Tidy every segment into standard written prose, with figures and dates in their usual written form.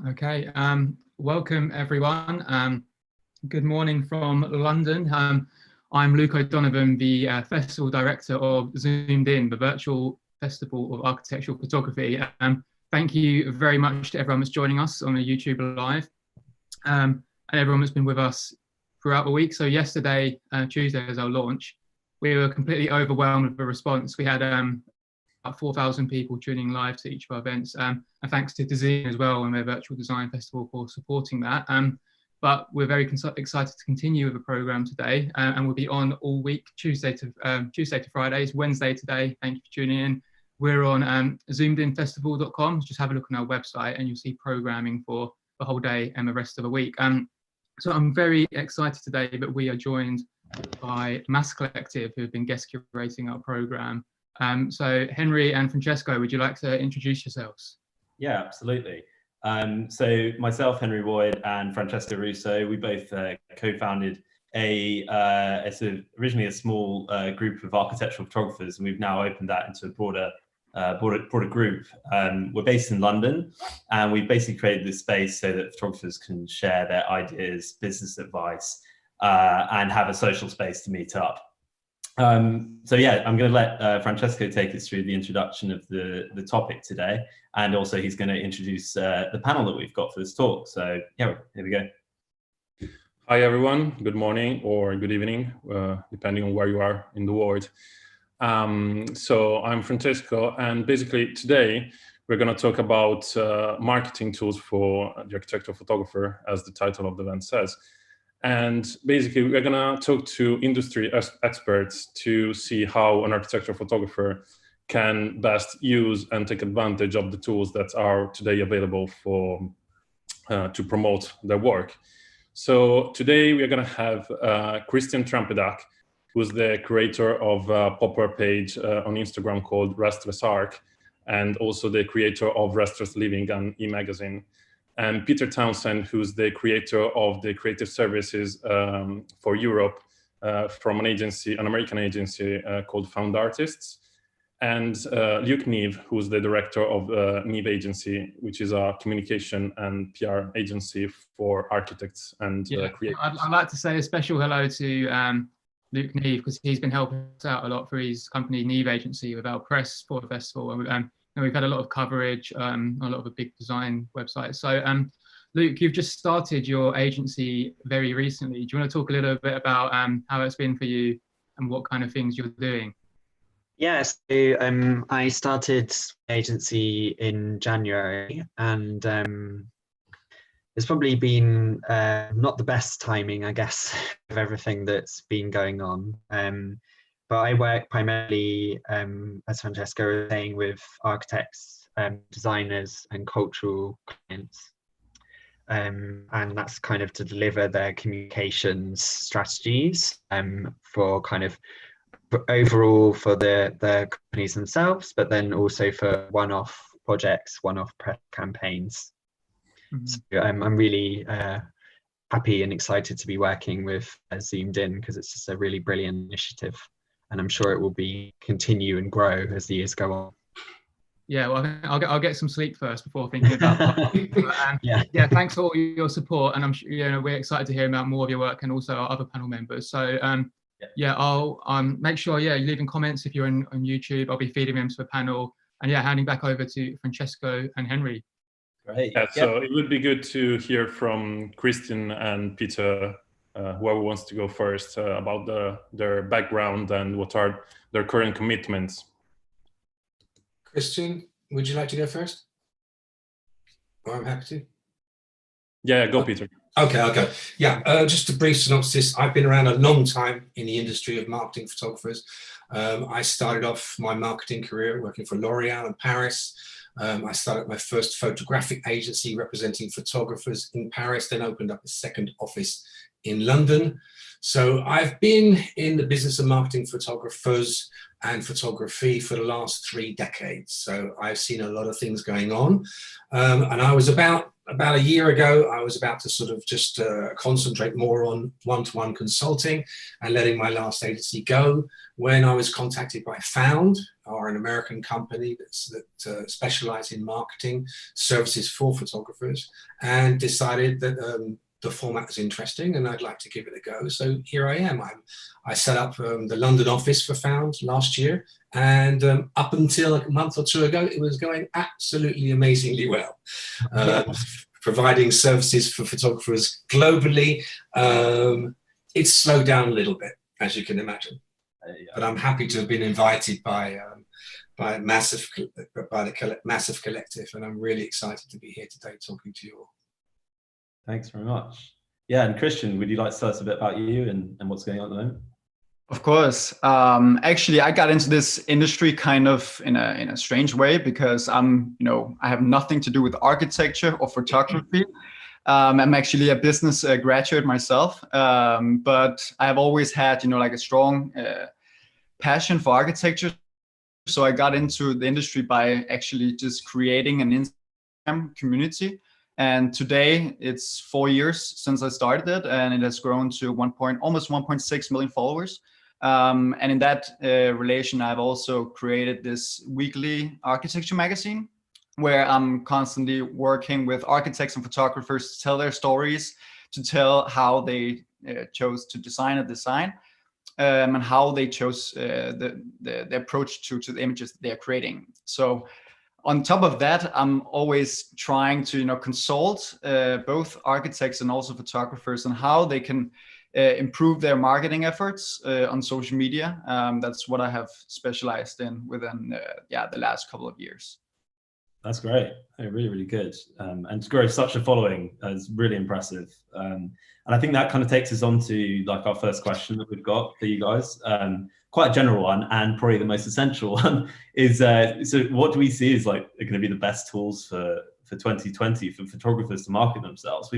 Okay, welcome everyone. Good morning from London. I'm Luke O'Donovan, the Festival Director of Zoomed In, the virtual festival of architectural photography. Thank you very much to everyone that's joining us on the YouTube Live, and everyone that's been with us throughout the week. So yesterday, Tuesday, as our launch, we were completely overwhelmed with the response. We had about 4,000 people tuning live to each of our events, and thanks to Design as well and their virtual design festival for supporting that. But we're very excited to continue with the program today, and we'll be on all week, Tuesday to Fridays, Wednesday today. Thank you for tuning in. We're on zoomedinfestival.com. Just have a look on our website and you'll see programming for the whole day and the rest of the week. So I'm very excited today that we are joined by Mass Collective, who have been guest curating our program. So Henry and Francesco, would you like to introduce yourselves? Yeah, absolutely. So myself, Henry Boyd, and Francesco Russo, we both co-founded a sort of originally a small group of architectural photographers, and we've now opened that into a broader group. We're based in London, and we've basically created this space so that photographers can share their ideas, business advice, and have a social space to meet up. So yeah, I'm going to let Francesco take us through the introduction of the topic today, and also he's going to introduce the panel that we've got for this talk. So yeah, here we go. Hi everyone, good morning or good evening, depending on where you are in the world. So I'm Francesco, and basically today we're going to talk about marketing tools for the architectural photographer, as the title of the event says. And basically, we're going to talk to industry experts to see how an architectural photographer can best use and take advantage of the tools that are today available for to promote their work. So today we are going to have Christian Trampedak, who's the creator of a pop-up page on Instagram called Restless Arc, and also the creator of Restless Living and e-magazine. And Peter Townsend, who's the creator of the creative services for Europe from an American agency called Found Artists. And Luke Neve, who's the director of Neve Agency, which is a communication and PR agency for architects and creators. I'd like to say a special hello to Luke Neve, because he's been helping us out a lot for his company Neve Agency with our press for the festival. And we've had a lot of coverage on a lot of the big design websites. So Luke, you've just started your agency very recently. Do you want to talk a little bit about how it's been for you and what kind of things you're doing? Yeah, so I started the agency in January, and it's probably been not the best timing, I guess, of everything that's been going on. But I work primarily, as Francesco was saying, with architects, designers and cultural clients. And that's kind of to deliver their communications strategies for kind of overall for the companies themselves, but then also for one-off projects, one-off press campaigns. Mm-hmm. So I'm really happy and excited to be working with Zoomed In, because it's just a really brilliant initiative. And I'm sure it will continue and grow as the years go on. Yeah, well, I'll get some sleep first before thinking about that. Yeah, thanks for all your support, and I'm sure we're excited to hear about more of your work and also our other panel members. So yeah, I'll make sure you're leaving comments if you're on YouTube. I'll be feeding them to the panel, and handing back over to Francesco and Henry. Great. So it would be good to hear from Christian and Peter. Whoever wants to go first about their background and what are their current commitments. Christian, would you like to go first? Or I'm happy to. Yeah, go Peter. Okay, I'll go. Yeah, just a brief synopsis. I've been around a long time in the industry of marketing photographers. I started off my marketing career working for L'Oreal in Paris. I started my first photographic agency representing photographers in Paris, then opened up a second office in London. So I've been in the business of marketing photographers and photography for the last 3 decades. So I've seen a lot of things going on. And I was about a year ago, I was about to sort of just concentrate more on one-to-one consulting and letting my last agency go, when I was contacted by Found, are an American company that specialize in marketing services for photographers, and decided that the format was interesting and I'd like to give it a go. So here I am. I set up the London office for Found last year, and up until a month or two ago, it was going absolutely amazingly well. Providing services for photographers globally. It's slowed down a little bit, as you can imagine. But I'm happy to have been invited by the Massive Collective, and I'm really excited to be here today talking to you all. Thanks very much. Yeah, and Christian, would you like to tell us a bit about you and what's going on at the moment? Of course. Actually, I got into this industry kind of in a strange way, because I have nothing to do with architecture or photography. I'm actually a business graduate myself, but I have always had, like a strong passion for architecture. So I got into the industry by actually just creating an Instagram community. And today it's 4 years since I started it, and it has grown to almost 1.6 million followers. And in that relation, I've also created this weekly architecture magazine, where I'm constantly working with architects and photographers to tell their stories, to tell how they chose to design a design, and how they chose the approach to the images that they're creating. So on top of that, I'm always trying to consult both architects and also photographers on how they can improve their marketing efforts on social media. That's what I have specialized in within the last couple of years. That's great. Really, really good. And to grow such a following is really impressive. And I think that kind of takes us on to like our first question that we've got for you guys. Quite a general one, and probably the most essential one is, so what do we see as like are going to be the best tools for 2020 for photographers to market themselves? We're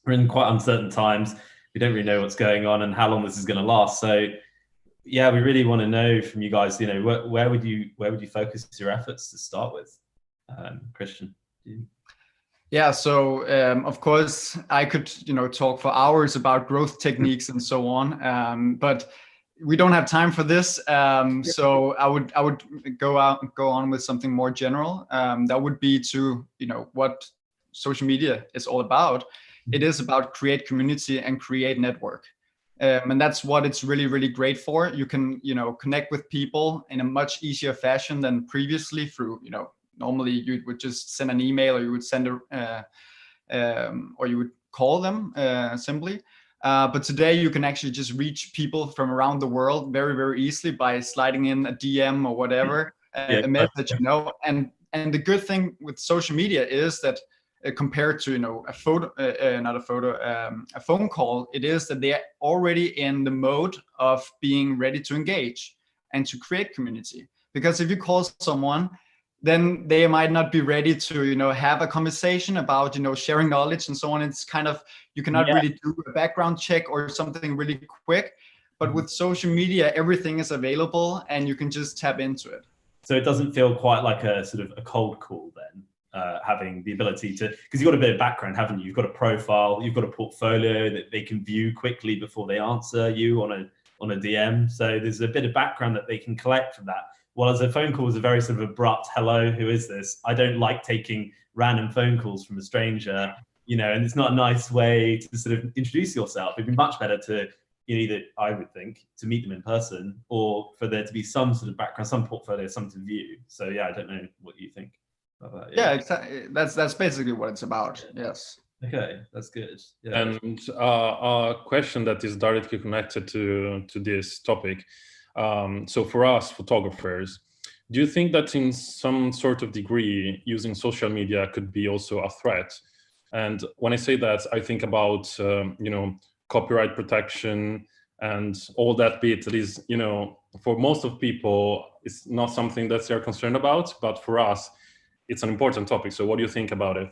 in quite uncertain times. We don't really know what's going on and how long this is going to last. So yeah, we really want to know from you guys, where would you focus your efforts to start with? Christian. Yeah, so of course I could talk for hours about growth techniques and so on, but we don't have time for this. So I would go on with something more general. That would be to what social media is all about. It is about create community and create network. And that's what it's really, really great for. You can, connect with people in a much easier fashion than previously through, normally you would just send an email, or you would send or you would call them simply. But today you can actually just reach people from around the world very, very easily by sliding in a DM or whatever, a message, And the good thing with social media is that compared to a phone call, it is that they're already in the mode of being ready to engage and to create community. Because if you call someone, then they might not be ready to have a conversation about sharing knowledge and so on. It's kind of, you cannot really do a background check or something really quick. But with social media, everything is available and you can just tap into it. So it doesn't feel quite like a sort of a cold call then? Having the ability to, because you've got a bit of background, haven't you? You've got a profile, you've got a portfolio that they can view quickly before they answer you on a DM. So there's a bit of background that they can collect from that. While as a phone call is a very sort of abrupt, hello, who is this? I don't like taking random phone calls from a stranger, and it's not a nice way to sort of introduce yourself. It'd be much better to either, I would think, to meet them in person, or for there to be some sort of background, some portfolio, some to view. So yeah, I don't know what you think. Exactly. That's basically what it's about. Yes. Okay, that's good. Yeah. And a question that is directly connected to this topic. So for us photographers, do you think that in some sort of degree using social media could be also a threat? And when I say that, I think about copyright protection and all that bit that is, for most of people, it's not something that they're concerned about, but for us, it's an important topic. So what do you think about it?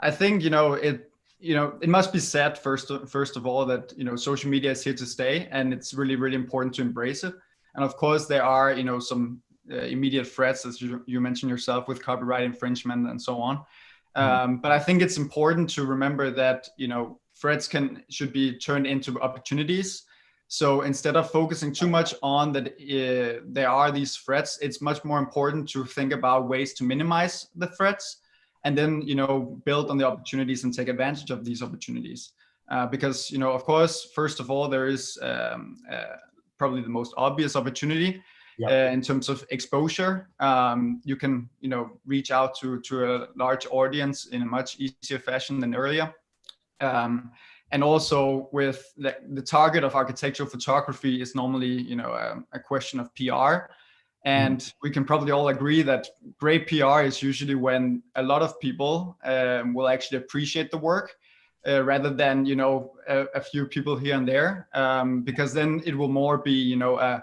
I think, it must be said first of all that, social media is here to stay, and it's really, really important to embrace it. And of course there are, some immediate threats, as you mentioned yourself, with copyright infringement and so on. But I think it's important to remember that, threats should be turned into opportunities. So instead of focusing too much on that there are these threats, it's much more important to think about ways to minimize the threats, and then, you know, build on the opportunities and take advantage of these opportunities. Because, you know, of course, first of all, there is probably the most obvious opportunity in terms of exposure. You can, you know, reach out to a large audience in a much easier fashion than earlier. And also with the target of architectural photography is normally, you know, a question of PR. And we can probably all agree that great PR is usually when a lot of people will actually appreciate the work rather than, you know, a few people here and there, because then it will more be, you know,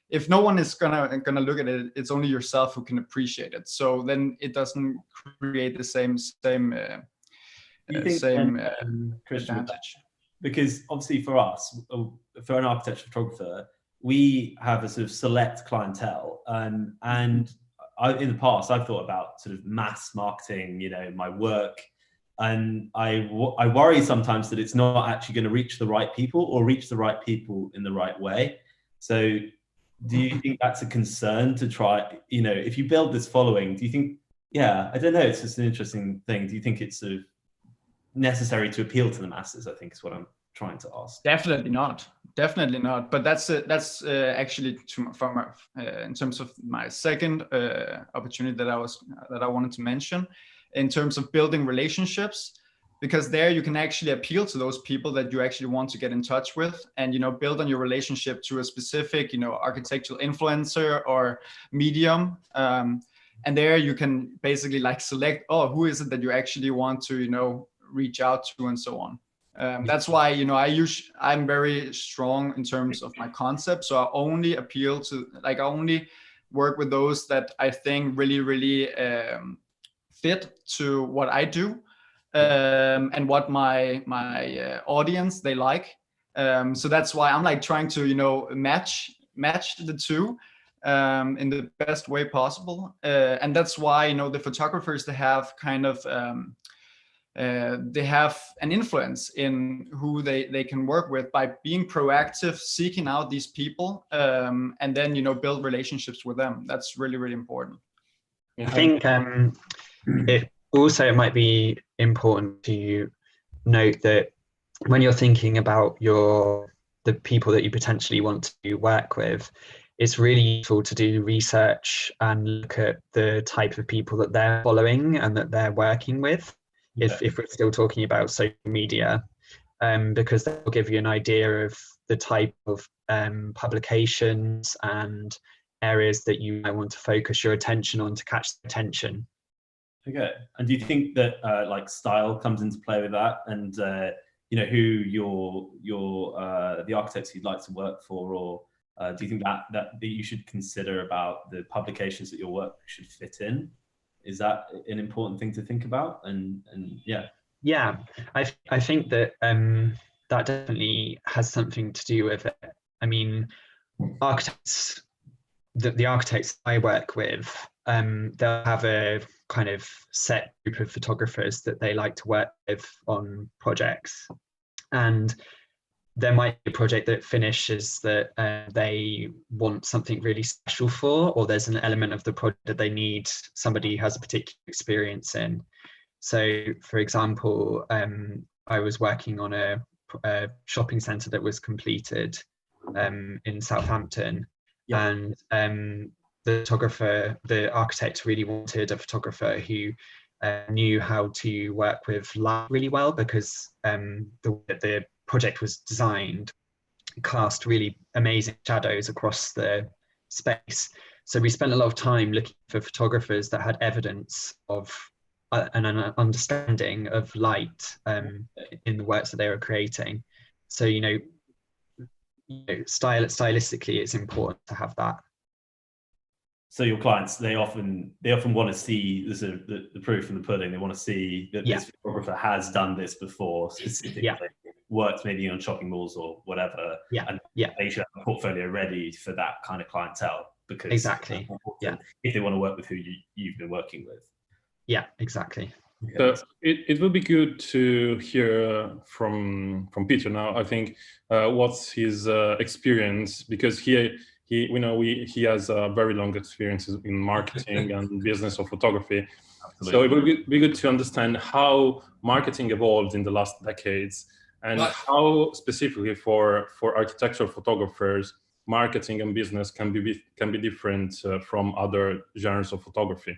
if no one is gonna look at it, it's only yourself who can appreciate it. So then it doesn't create the same advantage. Because obviously for us, for an architecture photographer, we have a sort of select clientele, and in the past I've thought about sort of mass marketing, you know, my work, and I worry sometimes that it's not actually going to reach the right people or reach the right people in the right way. So do you think that's a concern to try, you know, if you build this following, do you think, I don't know, it's just an interesting thing. Do you think it's sort of necessary to appeal to the masses, I think is what I'm trying to ask. Definitely not. But that's actually in terms of my second opportunity that I wanted to mention, in terms of building relationships, because there you can actually appeal to those people that you actually want to get in touch with, and, you know, build on your relationship to a specific, you know, architectural influencer or medium. And there you can basically like select, who is it that you actually want to, you know, reach out to, and so on. That's why, you know, I'm very strong in terms of my concept. So I only appeal to, like, I only work with those that I think really fit to what I do, and what my audience they like. So that's why I'm like trying to, you know, match the two in the best way possible. And that's why, you know, the photographers, they have kind of they have an influence in who they can work with by being proactive, seeking out these people, and then, you know, build relationships with them. That's really important. I think it might be important to note that when you're thinking about the people that you potentially want to work with, it's really useful to do research and look at the type of people that they're following and that they're working with. If we're still talking about social media, because that will give you an idea of the type of publications and areas that you might want to focus your attention on to catch the attention. Okay, and do you think that like style comes into play with that, and you know, who the architects you'd like to work for, or do you think that you should consider about the publications that your work should fit in? Is that an important thing to think about? And I think that that definitely has something to do with it. I mean, architects, the architects I work with, they'll have a kind of set group of photographers that they like to work with on projects, and there might be a project that finishes that they want something really special for, or there's an element of the project that they need somebody who has a particular experience in. So, for example, I was working on a shopping centre that was completed in Southampton, and the architect really wanted a photographer who knew how to work with light really well, because the project was designed cast really amazing shadows across the space. So we spent a lot of time looking for photographers that had evidence of an understanding of light in the works that they were creating. So, you know, stylistically, it's important to have that. So your clients, they often want to see the proof in the pudding. They want to see that this photographer has done this before, specifically worked maybe on shopping malls or whatever. And they should have a portfolio ready for that kind of clientele, because exactly, if they want to work with who you've been working with. Yeah, exactly. So it would be good to hear from Peter now. I think what's his experience, because he has a very long experience in marketing and business of photography. Absolutely. So it would be good to understand how marketing evolved in the last decades, and how specifically for architectural photographers, marketing and business can be different from other genres of photography.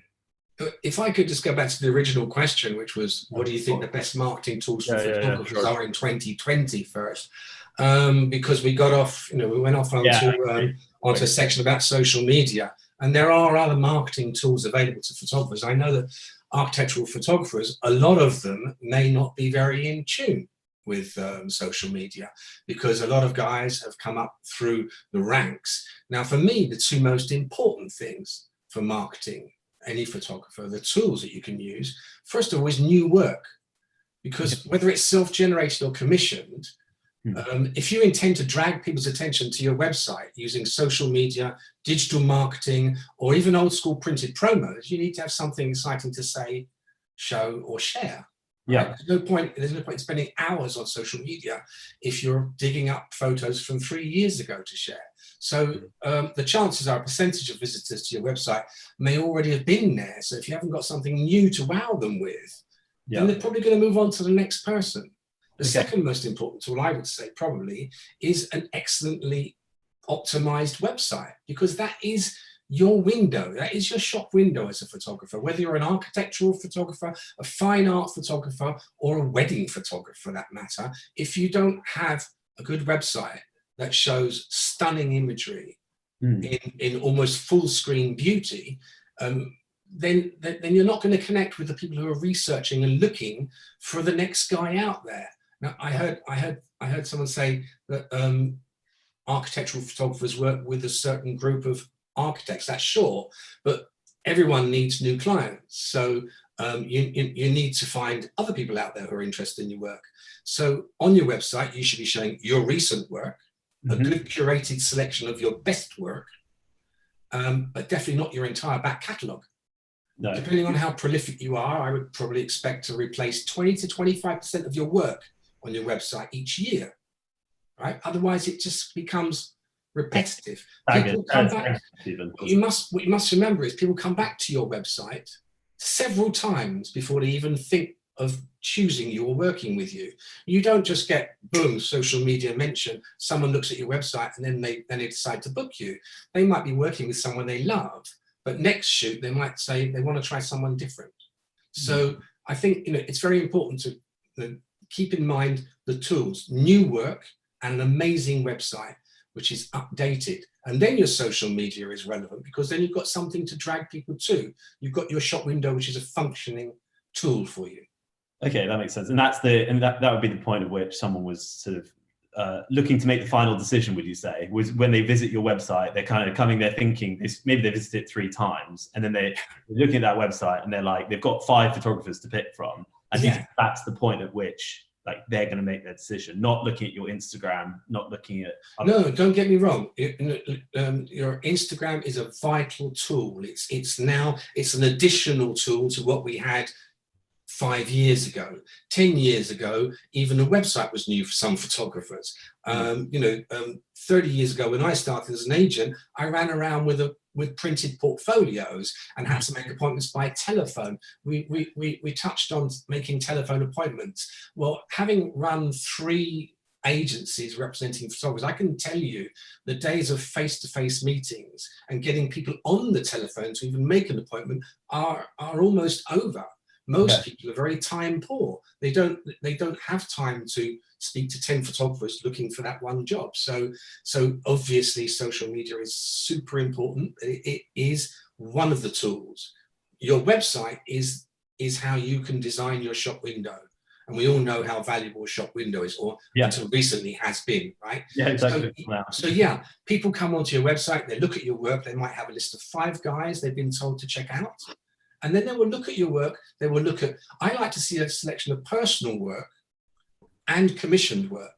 If I could just go back to the original question, which was, what do you think the best marketing tools for photographers are in 2020 first? Because we got off, we went off onto a section about social media, and there are other marketing tools available to photographers. I know that architectural photographers, a lot of them may not be very in tune with social media, because a lot of guys have come up through the ranks. Now, for me, the two most important things for marketing any photographer, the tools that you can use, first of all, is new work. Because whether it's self-generated or commissioned, if you intend to drag people's attention to your website using social media, digital marketing, or even old school printed promos, you need to have something exciting to say, show, or share. Yeah. Right? There's no point in spending hours on social media if you're digging up photos from 3 years ago to share. So the chances are a percentage of visitors to your website may already have been there. So if you haven't got something new to wow them with, then they're probably going to move on to the next person. The second most important tool, I would say, probably, is an excellently optimized website, because that is your window. That is your shop window as a photographer, whether you're an architectural photographer, a fine art photographer, or a wedding photographer for that matter. If you don't have a good website that shows stunning imagery in almost full screen beauty, then you're not going to connect with the people who are researching and looking for the next guy out there. Now, I heard someone say that architectural photographers work with a certain group of architects. That's sure, but everyone needs new clients. So you need to find other people out there who are interested in your work. So on your website, you should be showing your recent work, a good curated selection of your best work, but definitely not your entire back catalogue. No. Depending on how prolific you are, I would probably expect to replace 20 to 25% of your work on your website each year, right? Otherwise, it just becomes repetitive. People come back. What you must remember is people come back to your website several times before they even think of choosing you or working with you. You don't just get, boom, social media mention, someone looks at your website and then they decide to book you. They might be working with someone they love, but next shoot, they might say they want to try someone different. So I think it's very important to keep in mind the tools, new work and an amazing website, which is updated. And then your social media is relevant, because then you've got something to drag people to. You've got your shop window, which is a functioning tool for you. Okay, that makes sense. And that would be the point at which someone was sort of looking to make the final decision, would you say, was when they visit your website, they're kind of coming there thinking this, maybe they visited it 3 times, and then they're looking at that website and they're like, they've got 5 photographers to pick from. I think that's the point at which they're going to make their decision, not looking at your Instagram, not looking at No, don't get me wrong. Your Instagram is a vital tool. It's an additional tool to what we had 5 years ago, 10 years ago. Even a website was new for some photographers. 30 years ago, when I started as an agent, I ran around with printed portfolios and had to make appointments by telephone. We touched on making telephone appointments. Well, having run 3 agencies representing photographers, I can tell you the days of face-to-face meetings and getting people on the telephone to even make an appointment are almost over. Most people are very time poor. They don't have time to speak to 10 photographers looking for that one job. So obviously social media is super important. It is one of the tools. Your website is how you can design your shop window. And we all know how valuable a shop window is, or until recently has been, right? Yeah, exactly. So people come onto your website, they look at your work, they might have a list of 5 guys they've been told to check out. And then they will look at your work, they will look at, I like to see a selection of personal work and commissioned work,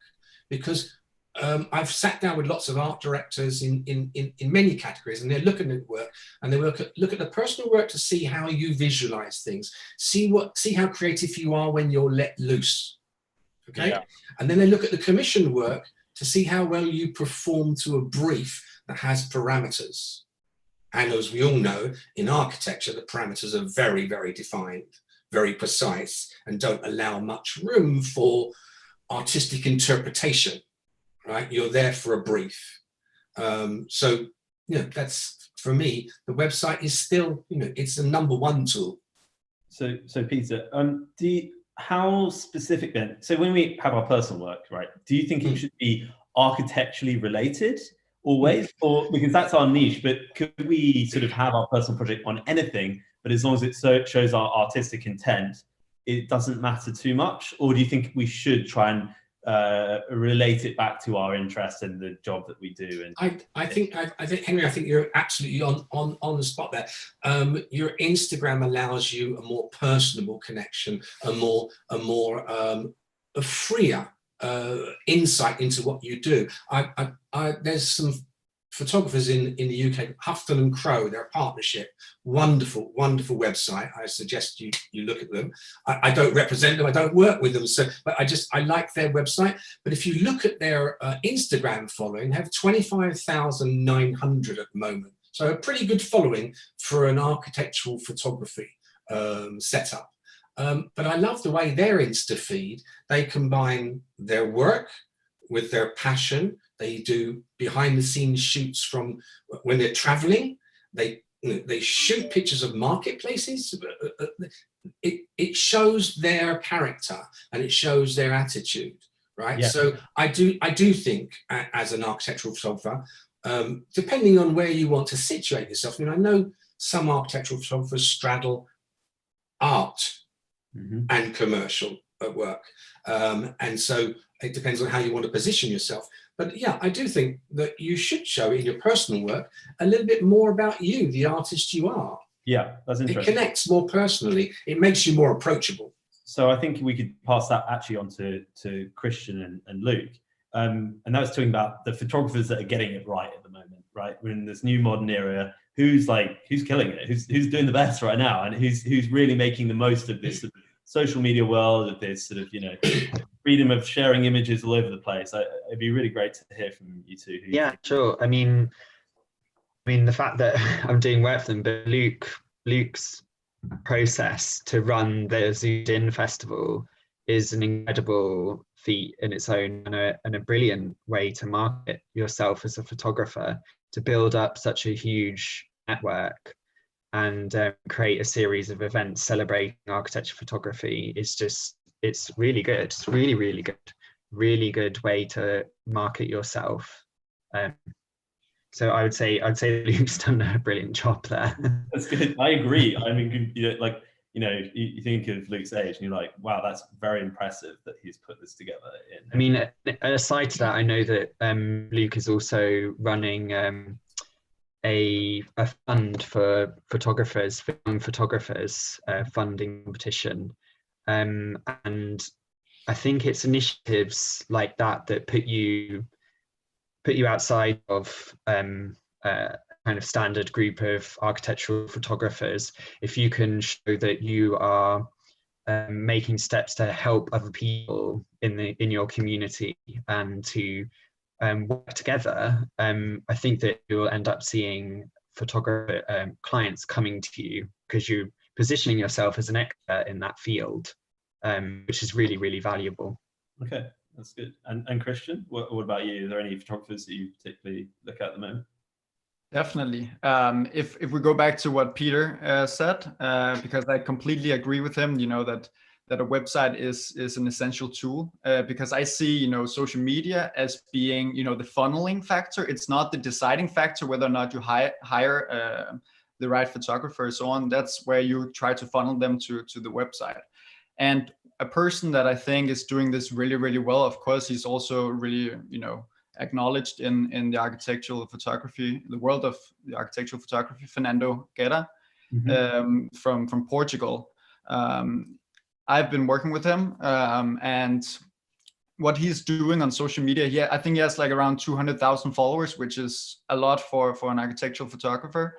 because I've sat down with lots of art directors in many categories, and they're looking at work, and they look at the personal work to see how you visualize things, see how creative you are when you're let loose. Okay, yeah. And then they look at the commission work to see how well you perform to a brief that has parameters. And as we all know, in architecture, the parameters are very, very defined, very precise, and don't allow much room for artistic interpretation. Right, you're there for a brief. So, that's, for me, the website is still, it's the #1 tool. So Peter, how specific then? So when we have our personal work, right, do you think it should be architecturally related always, or because that's our niche? But could we sort of have our personal project on anything, but as long as it shows our artistic intent, it doesn't matter too much? Or do you think we should try and relate it back to our interest in the job that we do? And I think Henry, I think you're absolutely on the spot there. Your Instagram allows you a more personable connection, a freer insight into what you do. There's some photographers in the UK, Houghton and Crow, they're a partnership, wonderful website. I suggest you look at them. I don't represent them, I don't work with them, but I like their website. But if you look at their Instagram following, they have 25,900 at the moment. So a pretty good following for an architectural photography setup. But I love the way their Insta feed, they combine their work with their passion. They do behind the scenes shoots from when they're traveling. They shoot pictures of marketplaces. It shows their character and it shows their attitude, right? Yeah. So I do think, as an architectural photographer, depending on where you want to situate yourself. I know some architectural photographers straddle art and commercial at work, and so it depends on how you want to position yourself. But yeah, I do think that you should show in your personal work a little bit more about you, the artist you are. Yeah, that's interesting. It connects more personally. It makes you more approachable. So I think we could pass that actually on to Christian and Luke. And that was talking about the photographers that are getting it right at the moment, right? We're in this new modern era. Who's killing it? Who's doing the best right now? And who's really making the most of this sort of social media world, of this sort of, freedom of sharing images all over the place. It'd be really great to hear from you two. Yeah, sure. I mean, the fact that I'm doing work for them, but Luke's process to run the Zoomed In festival is an incredible feat in its own, and a brilliant way to market yourself as a photographer, to build up such a huge network and create a series of events celebrating architecture photography. It's really good. It's really good way to market yourself. So I would say Luke's done a brilliant job there. That's good. I agree. I mean, you think of Luke's age and you're like, wow, that's very impressive that he's put this together in. I mean, aside to that, I know that Luke is also running a fund for photographers, for young photographers, funding competition. And I think it's initiatives like that put you outside of kind of standard group of architectural photographers. If you can show that you are making steps to help other people in your community and to work together, I think that you'll end up seeing photographer clients coming to you because you're positioning yourself as an expert in that field, which is really, really valuable. Okay, that's good. And Christian, what about you? Are there any photographers that you particularly look at the moment? Definitely. If we go back to what Peter said, because I completely agree with him, that a website is an essential tool, because I see, social media as being, the funneling factor. It's not the deciding factor whether or not you hire the right photographer and so on. That's where you try to funnel them to the website. And a person that I think is doing this really, really well, of course, he's also really, acknowledged in the architectural photography, the world of the architectural photography, Fernando Guerra, from Portugal. I've been working with him, and what he's doing on social media. I think he has like around 200,000 followers, which is a lot for an architectural photographer.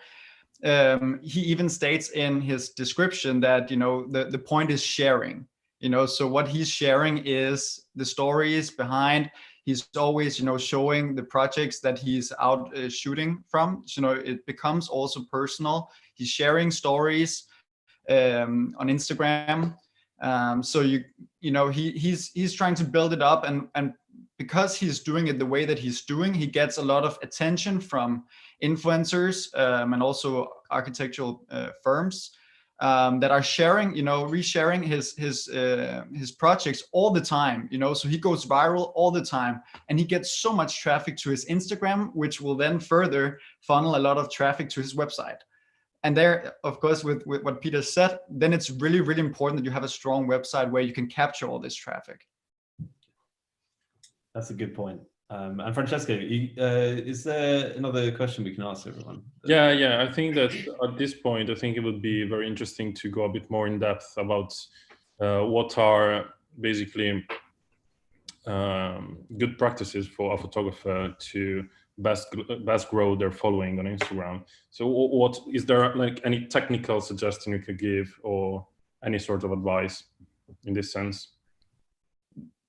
He even states in his description that, you know, the point is sharing, you know, so what he's sharing is the stories behind. He's always, you know, showing the projects that he's out shooting from. So, you know, it becomes also personal. He's sharing stories on Instagram. So you know, he's trying to build it up, and because he's doing it the way that he's doing, he gets a lot of attention from influencers and also architectural firms that are sharing, you know, resharing his projects all the time, you know, so he goes viral all the time, and he gets so much traffic to his Instagram, which will then further funnel a lot of traffic to his website. And there, of course, with what Peter said, then it's really, really important that you have a strong website where you can capture all this traffic. That's a good point. And Francesco, is there another question we can ask everyone? Yeah. I think that at this point, I think it would be very interesting to go a bit more in depth about what are basically good practices for a photographer to best grow their following on Instagram. So what is there, like any technical suggestion you could give, or any sort of advice in this sense?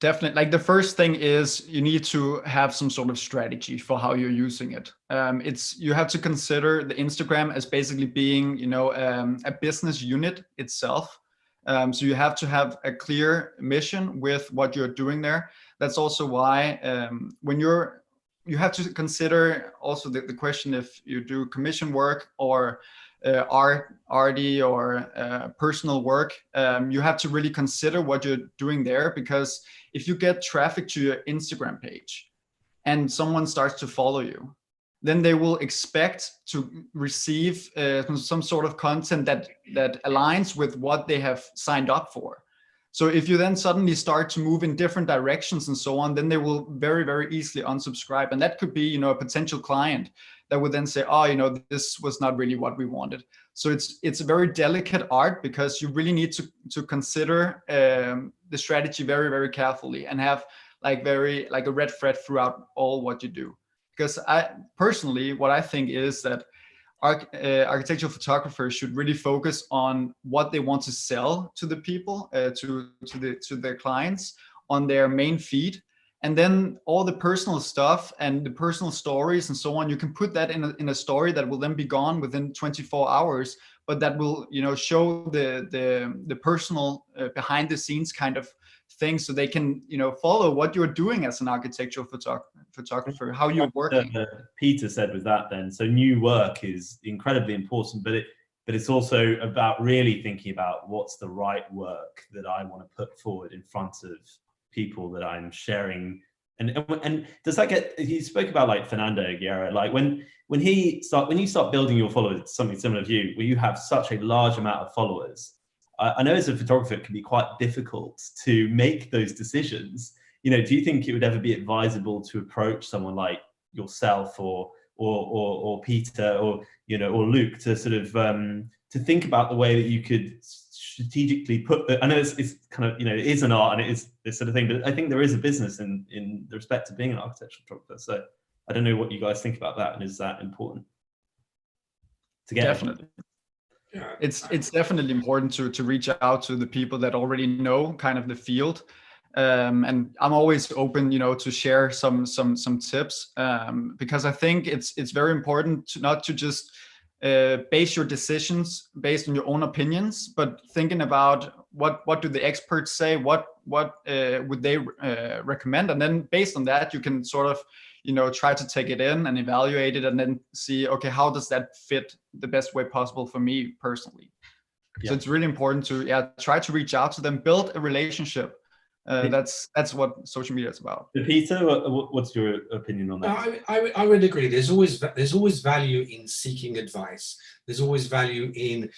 Definitely. Like the first thing is you need to have some sort of strategy for how you're using it. You have to consider the Instagram as basically being, you know, a business unit itself. So you have to have a clear mission with what you're doing there. That's also why when you have to consider also the question if you do commission work or RD or personal work, you have to really consider what you're doing there, because if you get traffic to your Instagram page and someone starts to follow you, then they will expect to receive some sort of content that aligns with what they have signed up for. So if you then suddenly start to move in different directions and so on, then they will very, very easily unsubscribe. And that could be, you know, a potential client that would then say, oh, you know, this was not really what we wanted. So it's a very delicate art, because you really need to consider the strategy very, very carefully, and have like a red thread throughout all what you do. Because what I think is that architectural photographers should really focus on what they want to sell to the people, to their clients on their main feed. And then all the personal stuff and the personal stories and so on, you can put that in a story that will then be gone within 24 hours, but that will, you know, show the personal behind the scenes kind of thing, so they can, you know, follow what you're doing as an architectural photographer, how you're working. Peter said with that then, so new work is incredibly important, but it's also about really thinking about what's the right work that I want to put forward in front of people that I'm sharing. And does that get, he spoke about like Fernando Aguirre, like when you start building your followers, something similar to you, where you have such a large amount of followers, I know as a photographer it can be quite difficult to make those decisions. You know, do you think it would ever be advisable to approach someone like yourself or Peter or, you know, or Luke to sort of to think about the way that you could strategically put I know it's kind of, you know, it is an art and it is this sort of thing, but I think there is a business in the respect of being an architectural photographer. So I don't know what you guys think about that, and is that important to get? Definitely. Yeah, it's definitely important to reach out to the people that already know kind of the field, and I'm always open, you know, to share some tips, because I think it's very important to not to just base your decisions based on your own opinions, but thinking about what do the experts say, what would they recommend, and then based on that you can sort of, you know, try to take it in and evaluate it, and then see, okay, how does that fit the best way possible for me personally? Yeah. So it's really important to try to reach out to them, build a relationship. That's what social media is about. Peter, what's your opinion on that? I would agree. There's always value in seeking advice. There's always value in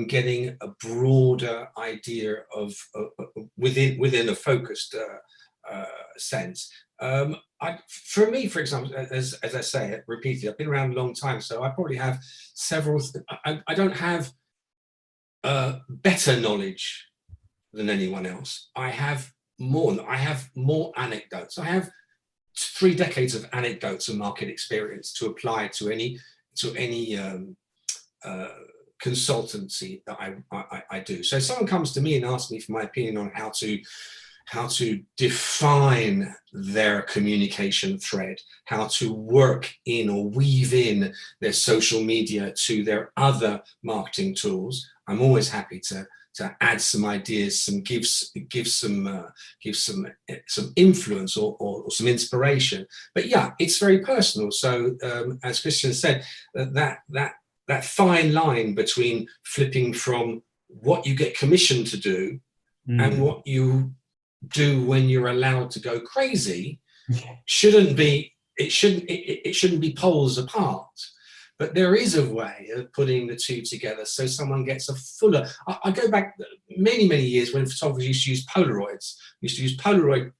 getting a broader idea of within a focused sense. For me, for example, as I say, repeatedly, I've been around a long time, so I probably have several. I don't have better knowledge than anyone else. I have more. I have more anecdotes. I have 3 decades of anecdotes and market experience to apply to any consultancy that I do. So if someone comes to me and asks me for my opinion on how to define their communication thread, how to work in or weave in their social media to their other marketing tools, I'm always happy to add some ideas, give some influence or some inspiration. But yeah, it's very personal. So as Christian said, that fine line between flipping from what you get commissioned to do and what you do when you're allowed to go crazy shouldn't be poles apart. But there is a way of putting the two together so someone gets a fuller. I go back many years when photographers used to use Polaroids. We used to use Polaroid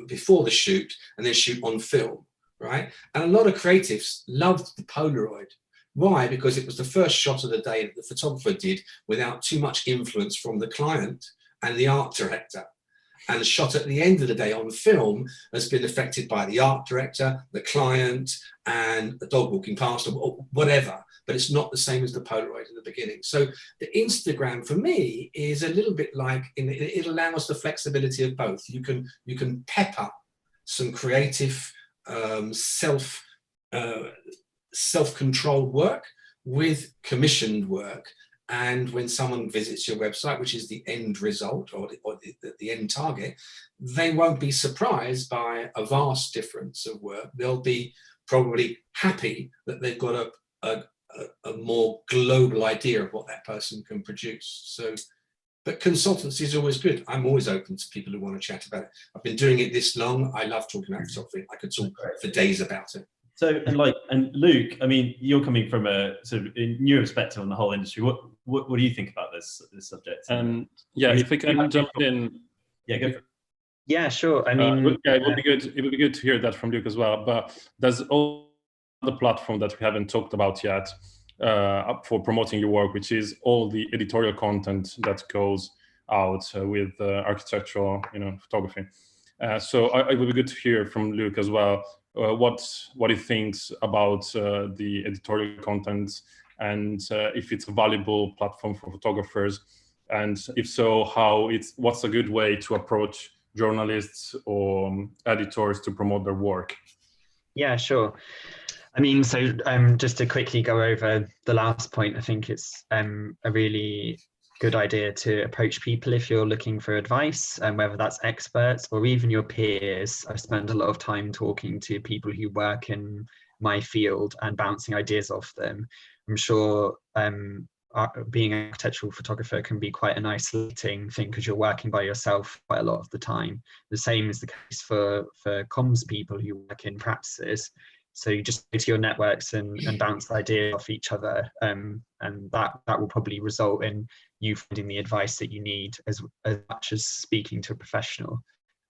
before the shoot and then shoot on film, right? And a lot of creatives loved the Polaroid. Why? Because it was the first shot of the day that the photographer did without too much influence from the client and the art director. And the shot at the end of the day on film has been affected by the art director, the client, and the dog walking past or whatever. But it's not the same as the Polaroid in the beginning. So the Instagram for me is a little bit like, it allows the flexibility of both. You can pepper some creative self-controlled work with commissioned work. And when someone visits your website, which is the end result or the end target, they won't be surprised by a vast difference of work. They'll be probably happy that they've got a more global idea of what that person can produce. So, but consultancy is always good. I'm always open to people who want to chat about it. I've been doing it this long. I love talking about photography. I could talk for days about it. So, and Luke, I mean, you're coming from a sort of new perspective on the whole industry. What do you think about this subject? Yeah, if I can jump in. Yeah, go for it. Yeah, sure. I mean, yeah, it would be good. It would be good to hear that from Luke as well. But there's all the platform that we haven't talked about yet for promoting your work, which is all the editorial content that goes out with architectural, photography. So it would be good to hear from Luke as well. What he thinks about the editorial content, and if it's a valuable platform for photographers, and if so, what's a good way to approach journalists or editors to promote their work? Yeah, sure. I mean, so just to quickly go over the last point, I think it's a really good idea to approach people if you're looking for advice, and whether that's experts or even your peers. I spend a lot of time talking to people who work in my field and bouncing ideas off them. I'm sure being an architectural photographer can be quite an isolating thing because you're working by yourself quite a lot of the time. The same is the case for comms people who work in practices. So you just go to your networks and bounce ideas off each other, and that will probably result in you finding the advice that you need as much as speaking to a professional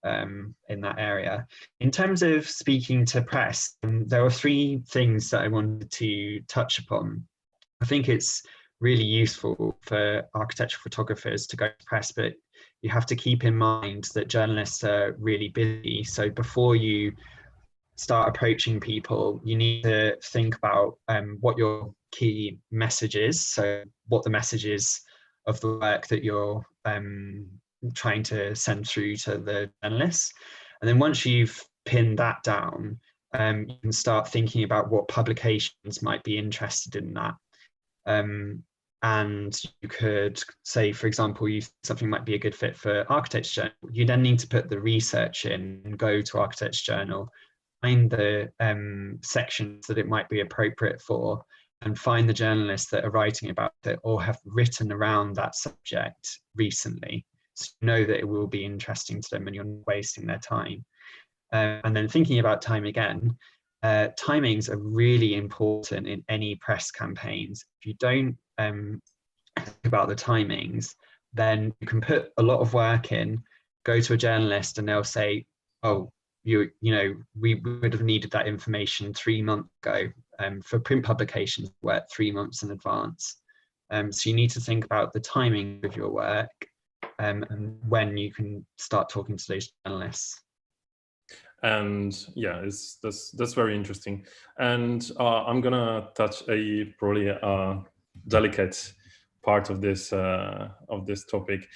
in that area. In terms of speaking to press, there are 3 things that I wanted to touch upon. I think it's really useful for architectural photographers to go to press, but you have to keep in mind that journalists are really busy. So before you start approaching people, you need to think about what your key message is. So what the message is of the work that you're trying to send through to the journalists. And then once you've pinned that down, you can start thinking about what publications might be interested in that. And you could say, for example, something might be a good fit for Architects Journal. You then need to put the research in and go to Architects Journal, find the sections that it might be appropriate for, and find the journalists that are writing about it or have written around that subject recently. So you know that it will be interesting to them and you're not wasting their time. And then thinking about time again, timings are really important in any press campaigns. If you don't think about the timings, then you can put a lot of work in, go to a journalist and they'll say, oh, we would have needed that information 3 months ago. For print publications, work 3 months in advance. So you need to think about the timing of your work and when you can start talking to those journalists. And yeah, that's very interesting. And I'm gonna touch a probably delicate part of this topic.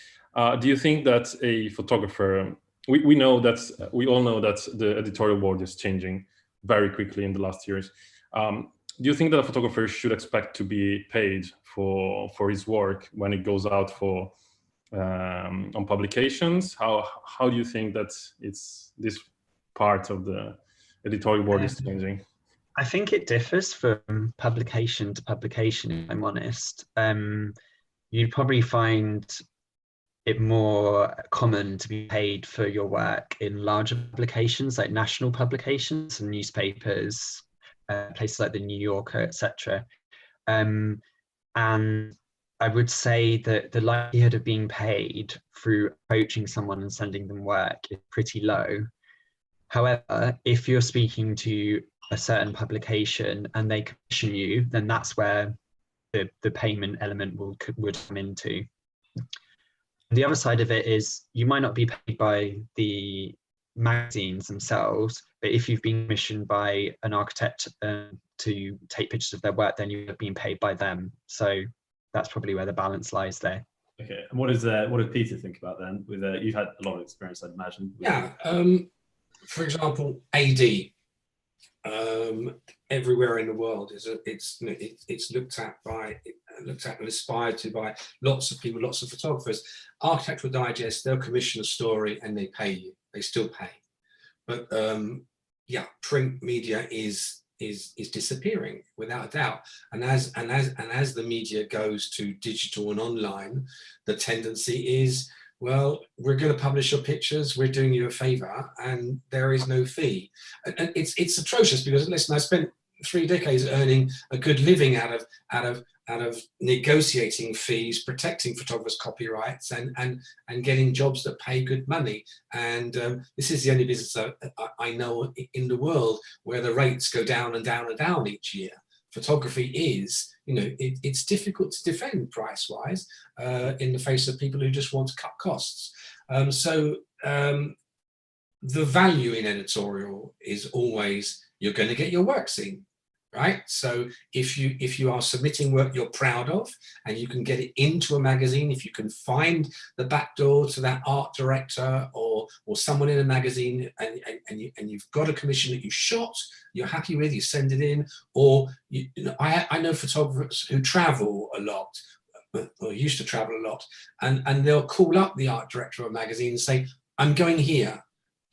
Do you think that a photographer? We know that we all know that the editorial world is changing very quickly in the last years. Do you think that a photographer should expect to be paid for his work when it goes out for on publications? How do you think that it's this part of the editorial world is changing? I think it differs from publication to publication, if I'm honest. You'd probably find it more common to be paid for your work in larger publications, like national publications and newspapers, places like the New Yorker, etc. And I would say that the likelihood of being paid through approaching someone and sending them work is pretty low. However, if you're speaking to a certain publication and they commission you, then that's where the payment element would come into. The other side of it is you might not be paid by the magazines themselves, but if you've been commissioned by an architect to take pictures of their work, then you're being paid by them. So that's probably where the balance lies there. Okay, and what does Peter think about then? With you've had a lot of experience, I'd imagine. Yeah, for example, AD. Everywhere in the world it's looked at and aspired to by lots of people, lots of photographers. Architectural Digest, they'll commission a story and they pay you. They still pay, but yeah, print media is disappearing without a doubt. And as the media goes to digital and online, the tendency is, well, we're going to publish your pictures, we're doing you a favor, and there is no fee. And it's atrocious, because listen, I spent 3 decades earning a good living out of negotiating fees, protecting photographers' copyrights, and getting jobs that pay good money. And this is the only business I know in the world where the rates go down and down and down each year. Photography is, it's difficult to defend price-wise in the face of people who just want to cut costs. So the value in editorial is always, you're going to get your work seen, right? So if you are submitting work you're proud of and you can get it into a magazine, if you can find the back door to that art director or someone in a magazine, and you've got a commission that you shot, you're happy with, you send it in. Or I know photographers who travel a lot, or used to travel a lot, and they'll call up the art director of a magazine and say, I'm going here,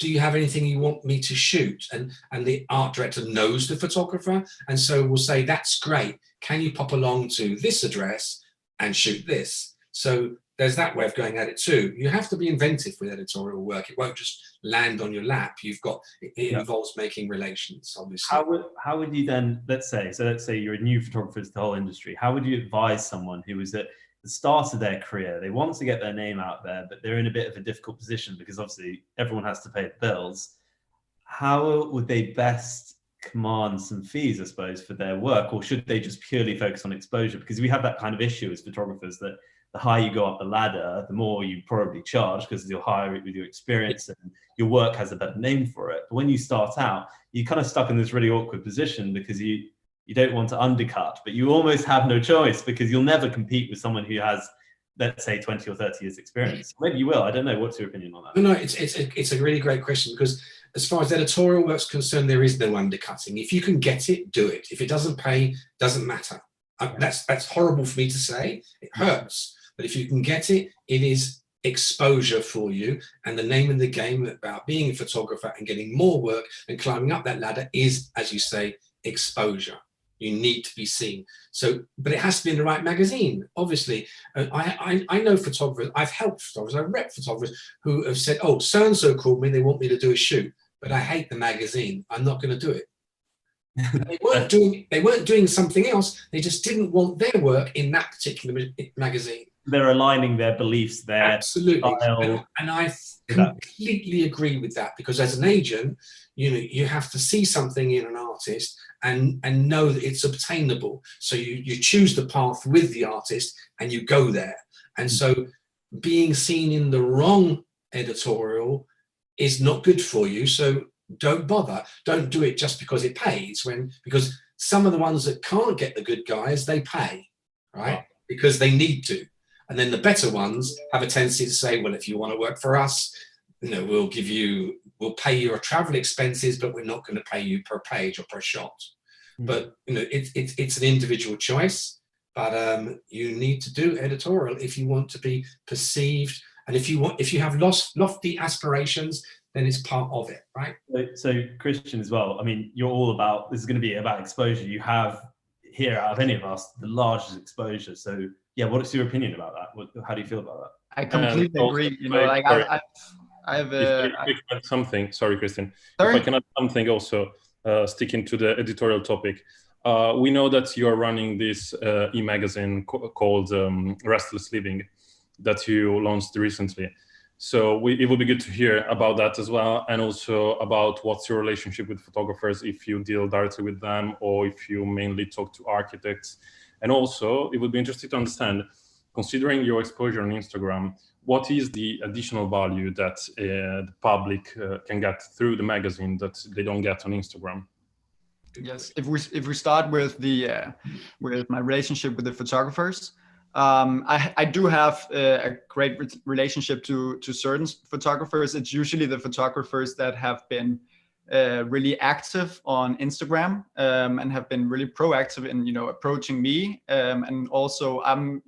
do you have anything you want me to shoot? And the art director knows the photographer, and so will say, that's great, can you pop along to this address and shoot this? So there's that way of going at it too. You have to be inventive with editorial work. It won't just land on your lap. It involves making relations, obviously. How would you then, let's say you're a new photographer to the whole industry, how would you advise someone who is at the start of their career, they want to get their name out there, but they're in a bit of a difficult position because obviously everyone has to pay the bills? How would they best command some fees, I suppose, for their work? Or should they just purely focus on exposure? Because we have that kind of issue as photographers, that the higher you go up the ladder, the more you probably charge, because you're higher with your experience and your work has a better name for it. But when you start out, you're kind of stuck in this really awkward position because you don't want to undercut, but you almost have no choice, because you'll never compete with someone who has, let's say, 20 or 30 years experience. Maybe you will, I don't know. What's your opinion on that? No, it's a really great question, because as far as editorial work's concerned, there is no undercutting. If you can get it, do it. If it doesn't pay, doesn't matter. That's horrible for me to say, it hurts. But if you can get it, it is exposure for you. And the name of the game about being a photographer and getting more work and climbing up that ladder is, as you say, exposure. You need to be seen. So, but it has to be in the right magazine, obviously. I know photographers, I've helped photographers, I've rep photographers who have said, oh, so-and-so called me, they want me to do a shoot, but I hate the magazine, I'm not going to do it. They weren't doing something else, they just didn't want their work in that particular magazine. They're aligning their beliefs there. Absolutely. And I completely agree with that, because as an agent, you have to see something in an artist and know that it's obtainable. So you choose the path with the artist and you go there. And so being seen in the wrong editorial is not good for you. So don't bother. Don't do it just because it pays, because some of the ones that can't get the good guys, they pay, right? Wow. Because they need to. And then the better ones have a tendency to say, well, if you want to work for us, we'll pay your travel expenses, but we're not going to pay you per page or per shot. But it's an individual choice. But you need to do editorial if you want to be perceived, and if you have lofty aspirations, then it's part of it, right? So Christian as well. I mean, you're all about, this is going to be about exposure. You have here, out of any of us, the largest exposure. So yeah, what's your opinion about that? How do you feel about that? I completely agree. I have something. Sorry, Christian. Sorry? If I can add something also, sticking to the editorial topic. We know that you are running this e-magazine called Restless Living that you launched recently. So it would be good to hear about that as well, and also about what's your relationship with photographers, if you deal directly with them or if you mainly talk to architects. And also, it would be interesting to understand, considering your exposure on Instagram, what is the additional value that the public can get through the magazine that they don't get on Instagram? Yes, if we start with with my relationship with the photographers, I do have a great relationship to certain photographers. It's usually the photographers that have been really active on Instagram and have been really proactive in approaching me, and also I'm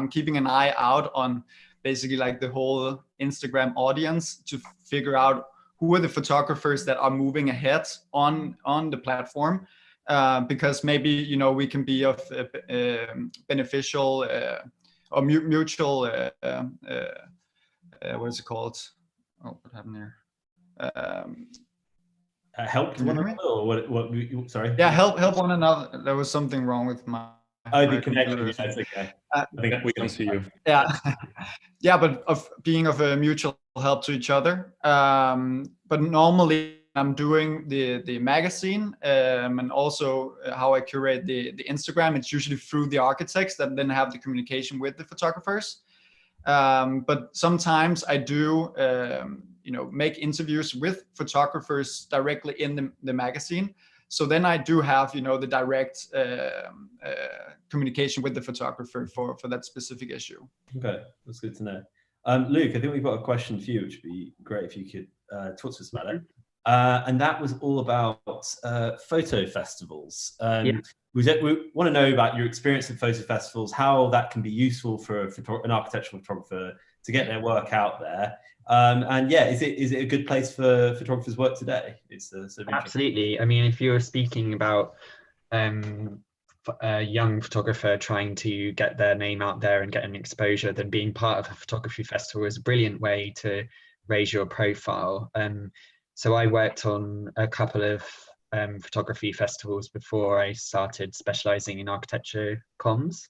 keeping an eye out on basically like the whole Instagram audience to figure out who are the photographers that are moving ahead on the platform, because maybe we can be of beneficial or mutual what is it called? Oh, what happened here? Help one another, or what? Sorry. Yeah, help one another. There was something wrong with my. The connection. That's okay. I think we can see you. Yeah, yeah, but of being of a mutual help to each other. But normally I'm doing the magazine and also how I curate the Instagram. It's usually through the architects that then have the communication with the photographers. But sometimes I do make interviews with photographers directly in the magazine. So then I do have the direct communication with the photographer for that specific issue. Okay, that's good to know. Luke, I think we've got a question for you, which would be great if you could talk to us about it. And that was all about photo festivals. We want to know about your experience at photo festivals, how that can be useful for an architectural photographer to get their work out there. And yeah, is it a good place for photographers' work today? It's absolutely. I mean, if you're speaking about a young photographer trying to get their name out there and get an exposure, then being part of a photography festival is a brilliant way to raise your profile. So I worked on a couple of photography festivals before I started specializing in architecture comms.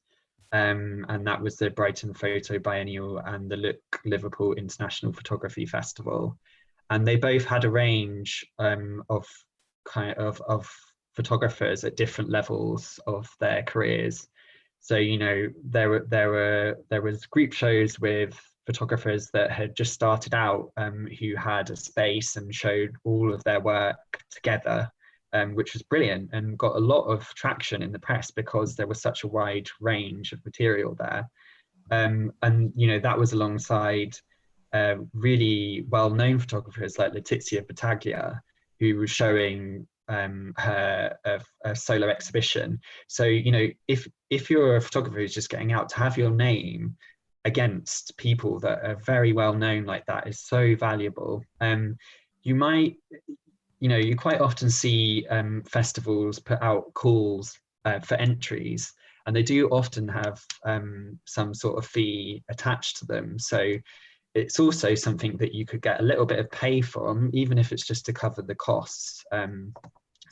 And that was the Brighton Photo Biennial and the Look Liverpool International Photography Festival. And they both had a range of photographers at different levels of their careers. So there was group shows with photographers that had just started out, who had a space and showed all of their work together, which was brilliant and got a lot of traction in the press because there was such a wide range of material there. And that was alongside really well-known photographers like Letizia Battaglia, who was showing her a solo exhibition. So if you're a photographer who's just getting out, to have your name against people that are very well known like that is so valuable. You quite often see festivals put out calls for entries, and they do often have some sort of fee attached to them. So it's also something that you could get a little bit of pay from, even if it's just to cover the costs.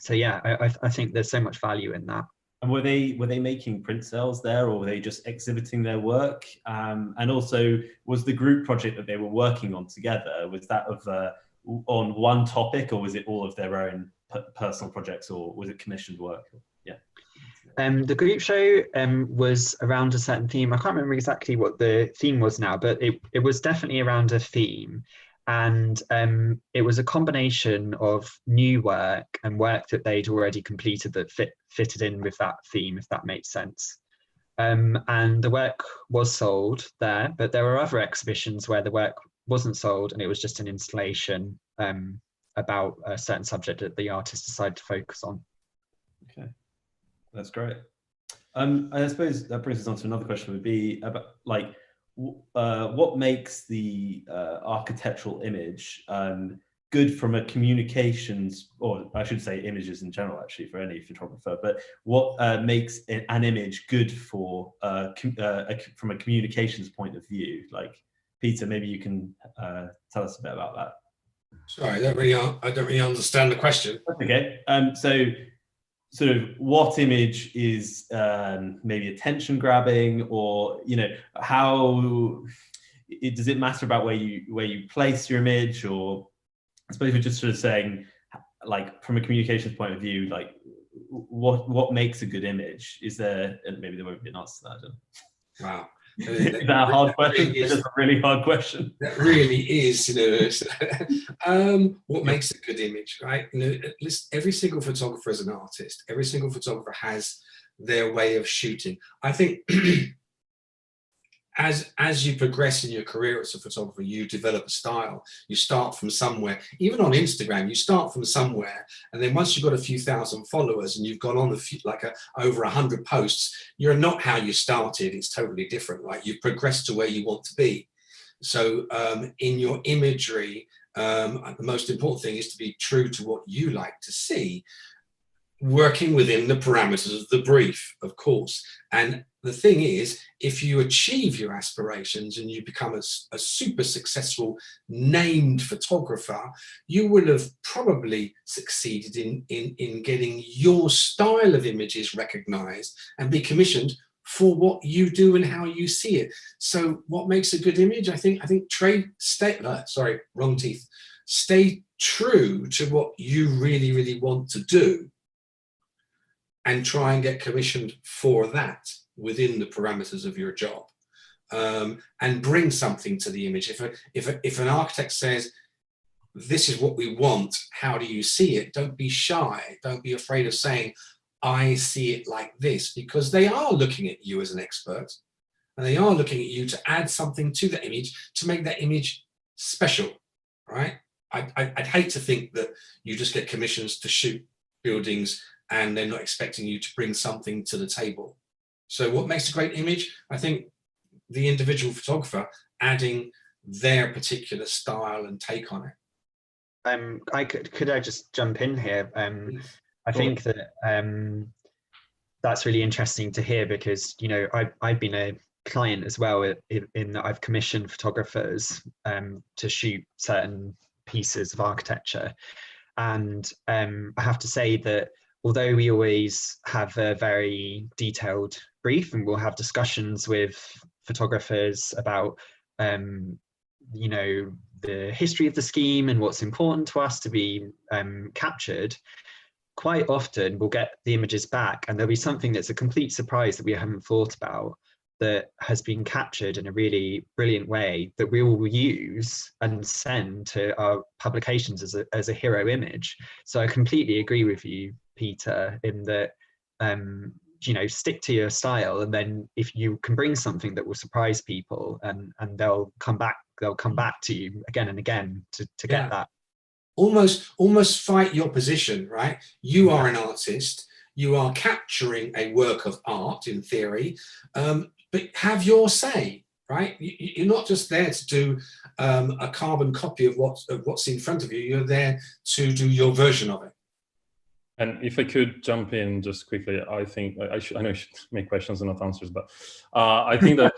So yeah, I think there's so much value in that. And were they making print sales there, or were they just exhibiting their work? And also, was the group project that they were working on together, was that on one topic, or was it all of their own personal projects, or was it commissioned work? Yeah. The group show was around a certain theme. I can't remember exactly what the theme was now, but it was definitely around a theme. And it was a combination of new work and work that they'd already completed that fitted in with that theme, if that makes sense. And the work was sold there, but there were other exhibitions where the work wasn't sold and it was just an installation about a certain subject that the artist decided to focus on. Okay, that's great. I suppose that brings us on to another question, would be about like, what makes the architectural image good from a communications, or I should say images in general, actually, for any photographer, but what makes an image good for from a communications point of view? Like, Peter, maybe you can tell us a bit about that. Sorry, I don't really understand the question. That's okay. So sort of what image is maybe attention grabbing, or, you know, how does it matter about where you place your image? Or I suppose we're just sort of saying, like, from a communications point of view, like what makes a good image? Is there, and maybe there won't be an answer to that, I don't know. Wow. Is that a hard question? It's a really hard question. That really is, you know. What makes a good image, right? You know, every single photographer is an artist. Every single photographer has their way of shooting. I think as you progress in your career as a photographer, you develop a style. You start from somewhere. Even on Instagram, you start from somewhere, and then once you've got a few thousand followers and you've gone on over 100 posts, you're not how you started. It's totally different, right? You've progressed to where you want to be. So in your imagery, the most important thing is to be true to what you like to see, working within the parameters of the brief, of course. And the thing is, if you achieve your aspirations and you become a super successful named photographer, you will have probably succeeded in getting your style of images recognized and be commissioned for what you do and how you see it. So what makes a good image? I think stay true to what you really, really want to do, and try and get commissioned for that within the parameters of your job, and bring something to the image. If an architect says, this is what we want, how do you see it? Don't be shy. Don't be afraid of saying, I see it like this, because they are looking at you as an expert, and they are looking at you to add something to the image, to make that image special, right? I'd hate to think that you just get commissions to shoot buildings and they're not expecting you to bring something to the table. So what makes a great image? I think the individual photographer adding their particular style and take on it. Could I just jump in here? I think that that's really interesting to hear, because, you know, I've been a client as well in that I've commissioned photographers to shoot certain pieces of architecture. And I have to say that although we always have a very detailed brief and we'll have discussions with photographers about, you know, the history of the scheme and what's important to us to be captured, quite often we'll get the images back and there'll be something that's a complete surprise that we haven't thought about, that has been captured in a really brilliant way that we will use and send to our publications as a hero image. So I completely agree with you, Peter, in that, you know, stick to your style, and then if you can bring something that will surprise people, and they'll come back to you again and again to get that. Almost fight your position, right? You are an artist, you are capturing a work of art in theory, but have your say, right? You're not just there to do a carbon copy of what's in front of you. You're there to do your version of it. And if I could jump in just quickly, I think I know I should make questions and not answers, but I think that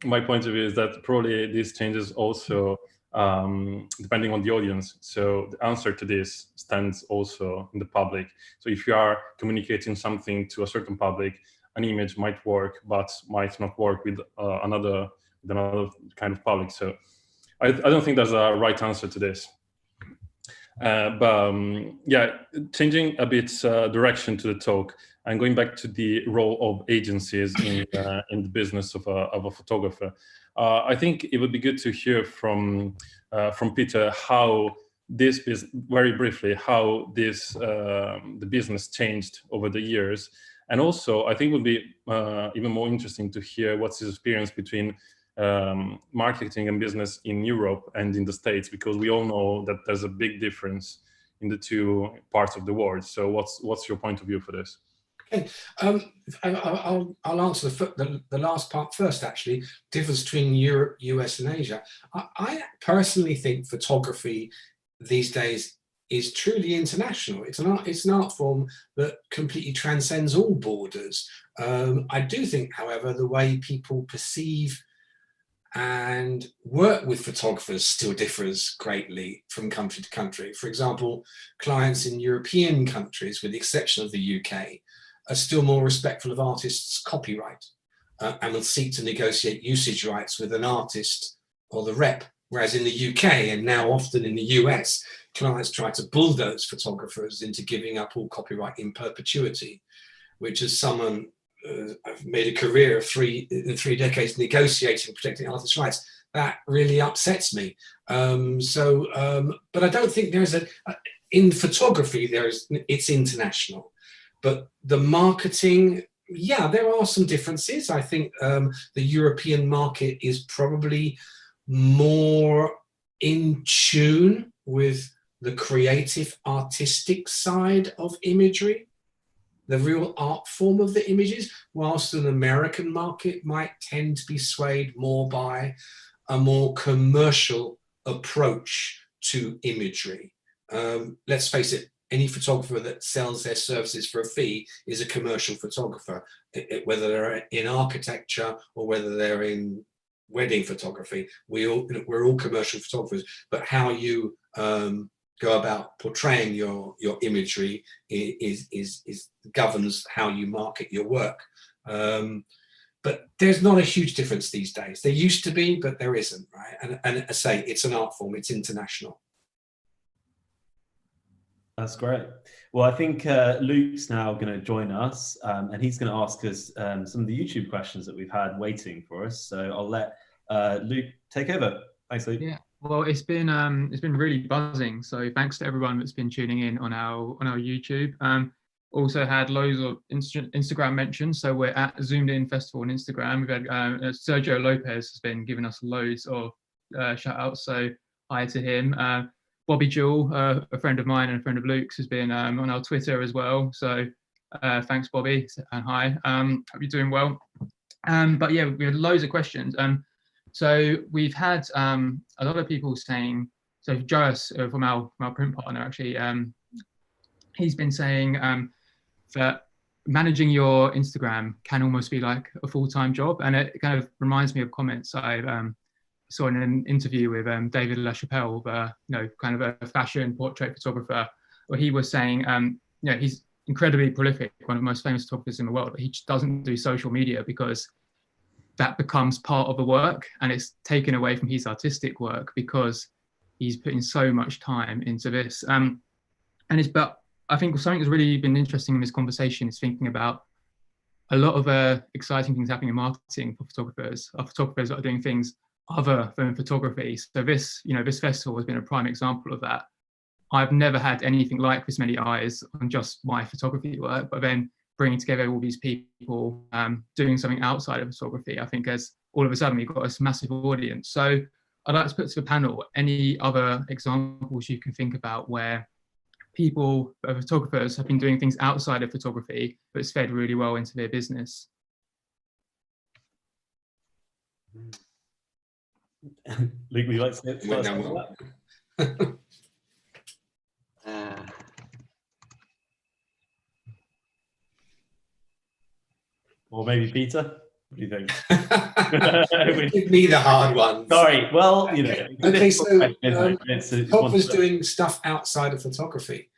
my point of view is that probably this changes also depending on the audience. So the answer to this stands also in the public. So if you are communicating something to a certain public, an image might work, but might not work with another kind of public. So I don't think there's a right answer to this. Yeah, changing a bit direction to the talk and going back to the role of agencies in the business of a photographer. I think it would be good to hear from Peter how this very briefly how this the business changed over the years, and also I think it would be even more interesting to hear what's his experience between marketing and business in Europe and in the States, because we all know that there's a big difference in the two parts of the world. So what's your point of view for this? Okay, I'll answer the last part first. Actually, difference between Europe, US, and Asia. I personally think photography these days is truly international. It's an art form that completely transcends all borders. I do think, however, the way people perceive and work with photographers still differs greatly from country to country. For example, clients in European countries, with the exception of the UK, are still more respectful of artists' copyright and will seek to negotiate usage rights with an artist or the rep. Whereas in the UK, and now often in the US, clients try to bulldoze photographers into giving up all copyright in perpetuity, which, as someone I've made a career of three decades negotiating, protecting artists' rights, that really upsets me. But I don't think there's in photography, it's international. But the marketing, yeah, there are some differences. I think the European market is probably more in tune with the creative, artistic side of imagery, the real art form of the images, whilst an American market might tend to be swayed more by a more commercial approach to imagery. Let's face it, any photographer that sells their services for a fee is a commercial photographer, whether they're in architecture or whether they're in wedding photography. We're all commercial photographers, but how you go about portraying your imagery is governs how you market your work. But there's not a huge difference these days. There used to be, but there isn't, right? And I say it's an art form, it's international. That's great. Well, I think Luke's now going to join us, and he's going to ask us some of the YouTube questions that we've had waiting for us. So I'll let Luke take over. Thanks, Luke. Yeah. Well, it's been really buzzing. So thanks to everyone that's been tuning in on our YouTube. Also had loads of Instagram mentions. So we're at Zoomed In Festival on Instagram. We've had Sergio Lopez has been giving us loads of shout outs. So hi to him. Bobby Jewell, a friend of mine and a friend of Luke's, has been on our Twitter as well. So thanks, Bobby, and hi. Hope you're doing well. But yeah, we had loads of questions. So we've had a lot of people saying, so Joas from our print partner, actually, he's been saying that managing your Instagram can almost be like a full-time job. And it kind of reminds me of comments I saw in an interview with David LaChapelle, kind of a fashion portrait photographer, where he was saying, he's incredibly prolific, one of the most famous photographers in the world, but he just doesn't do social media because that becomes part of the work and it's taken away from his artistic work because he's putting so much time into this. But I think something that's really been interesting in this conversation is thinking about a lot of exciting things happening in marketing for photographers, that are doing things other than photography. So this festival has been a prime example of that. I've never had anything like this many eyes on just my photography work, but then bringing together all these people doing something outside of photography, I think as all of a sudden we've got this massive audience. So I'd like to put to the panel any other examples you can think about where photographers have been doing things outside of photography, but it's fed really well into their business. Luke, would you like to start that? Or maybe Peter? What do you think? Give me the hard one. Sorry, well, Okay, so photographers doing stuff outside of photography.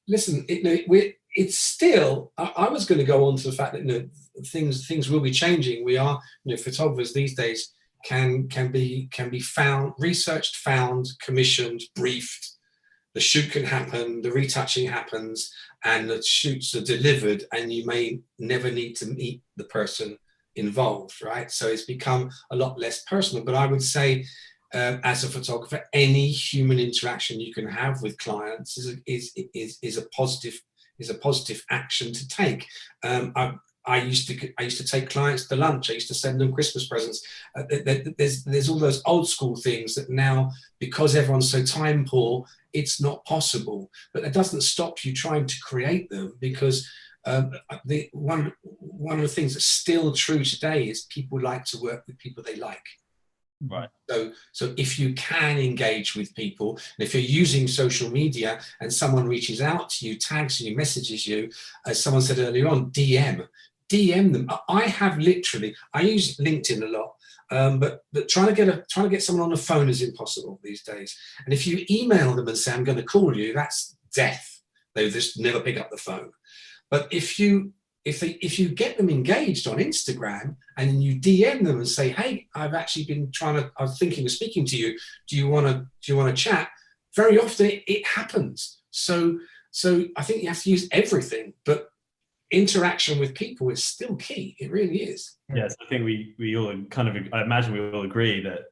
Listen, it's still. I was going to go on to the fact that things will be changing. We are, photographers these days can be found, researched, found, commissioned, briefed, the shoot can happen, the retouching happens, and the shoots are delivered, and you may never need to meet the person involved, right? So it's become a lot less personal. But I would say, as a photographer, any human interaction you can have with clients is a positive action to take. I used to take clients to lunch. I used to send them Christmas presents. There's all those old school things that now, because everyone's so time poor, it's not possible. But that doesn't stop you trying to create them, because one of the things that's still true today is people like to work with people they like. Right. So if you can engage with people, and if you're using social media and someone reaches out to you, tags you, messages you, as someone said earlier on, DM them. I use LinkedIn a lot, but trying to get someone on the phone is impossible these days. And if you email them and say, I'm going to call you, that's death. They just never pick up the phone. But if you get them engaged on Instagram and you DM them and say, hey, I was thinking of speaking to you. Do you want to chat? Very often it happens. So I think you have to use everything, but interaction with people is still key. It really is. Yes, I think we all I imagine we all agree that,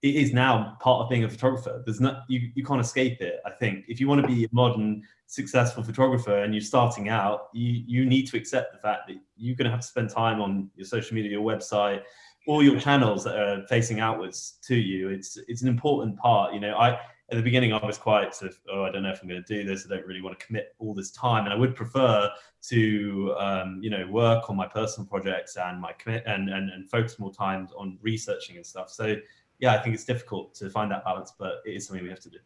it is now part of being a photographer. There's not, you can't escape it. I think if you want to be a modern, successful photographer and you're starting out, you need to accept the fact that you're going to have to spend time on your social media, your website, all your channels that are facing outwards to you. It's an important part. At the beginning, I was quite sort of, I don't know if I'm going to do this. I don't really want to commit all this time, and I would prefer to, work on my personal projects and and focus more time on researching and stuff. So, yeah, I think it's difficult to find that balance, but it is something we have to do.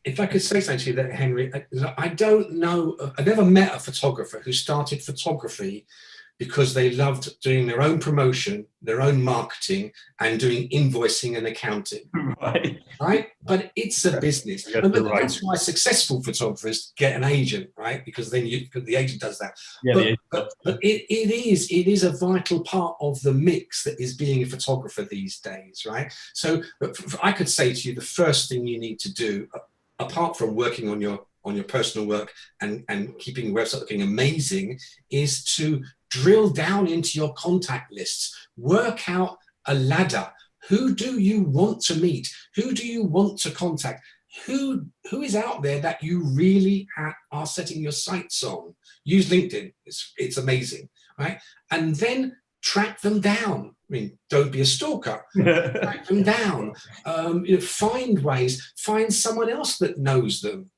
If I could say something to you, that Henry, I don't know. I've never met a photographer who started photography because they loved doing their own promotion, their own marketing, and doing invoicing and accounting. Right? But it's a business. That's why successful photographers get an agent, right? Because then the agent does that. Yeah, but it is a vital part of the mix that is being a photographer these days, right? So I could say to you, the first thing you need to do, apart from working on your personal work and keeping your website looking amazing, is to drill down into your contact lists. Work out a ladder. Who do you want to meet? Who do you want to contact? Who is out there that you really are setting your sights on? Use LinkedIn. It's amazing, right? And then track them down. I mean, don't be a stalker. Track them down. Find ways. Find someone else that knows them,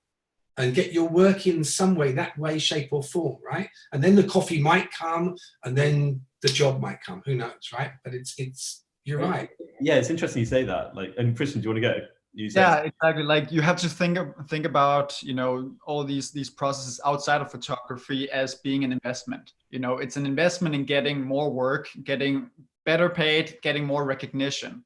and get your work in some way, that way, shape or form, right? And then the coffee might come, and then the job might come. Who knows, right? But you're right. Yeah, it's interesting you say that. And Christian, do you want to go? Yeah, exactly. Like, you have to think about, all these processes outside of photography as being an investment. It's an investment in getting more work, getting better paid, getting more recognition.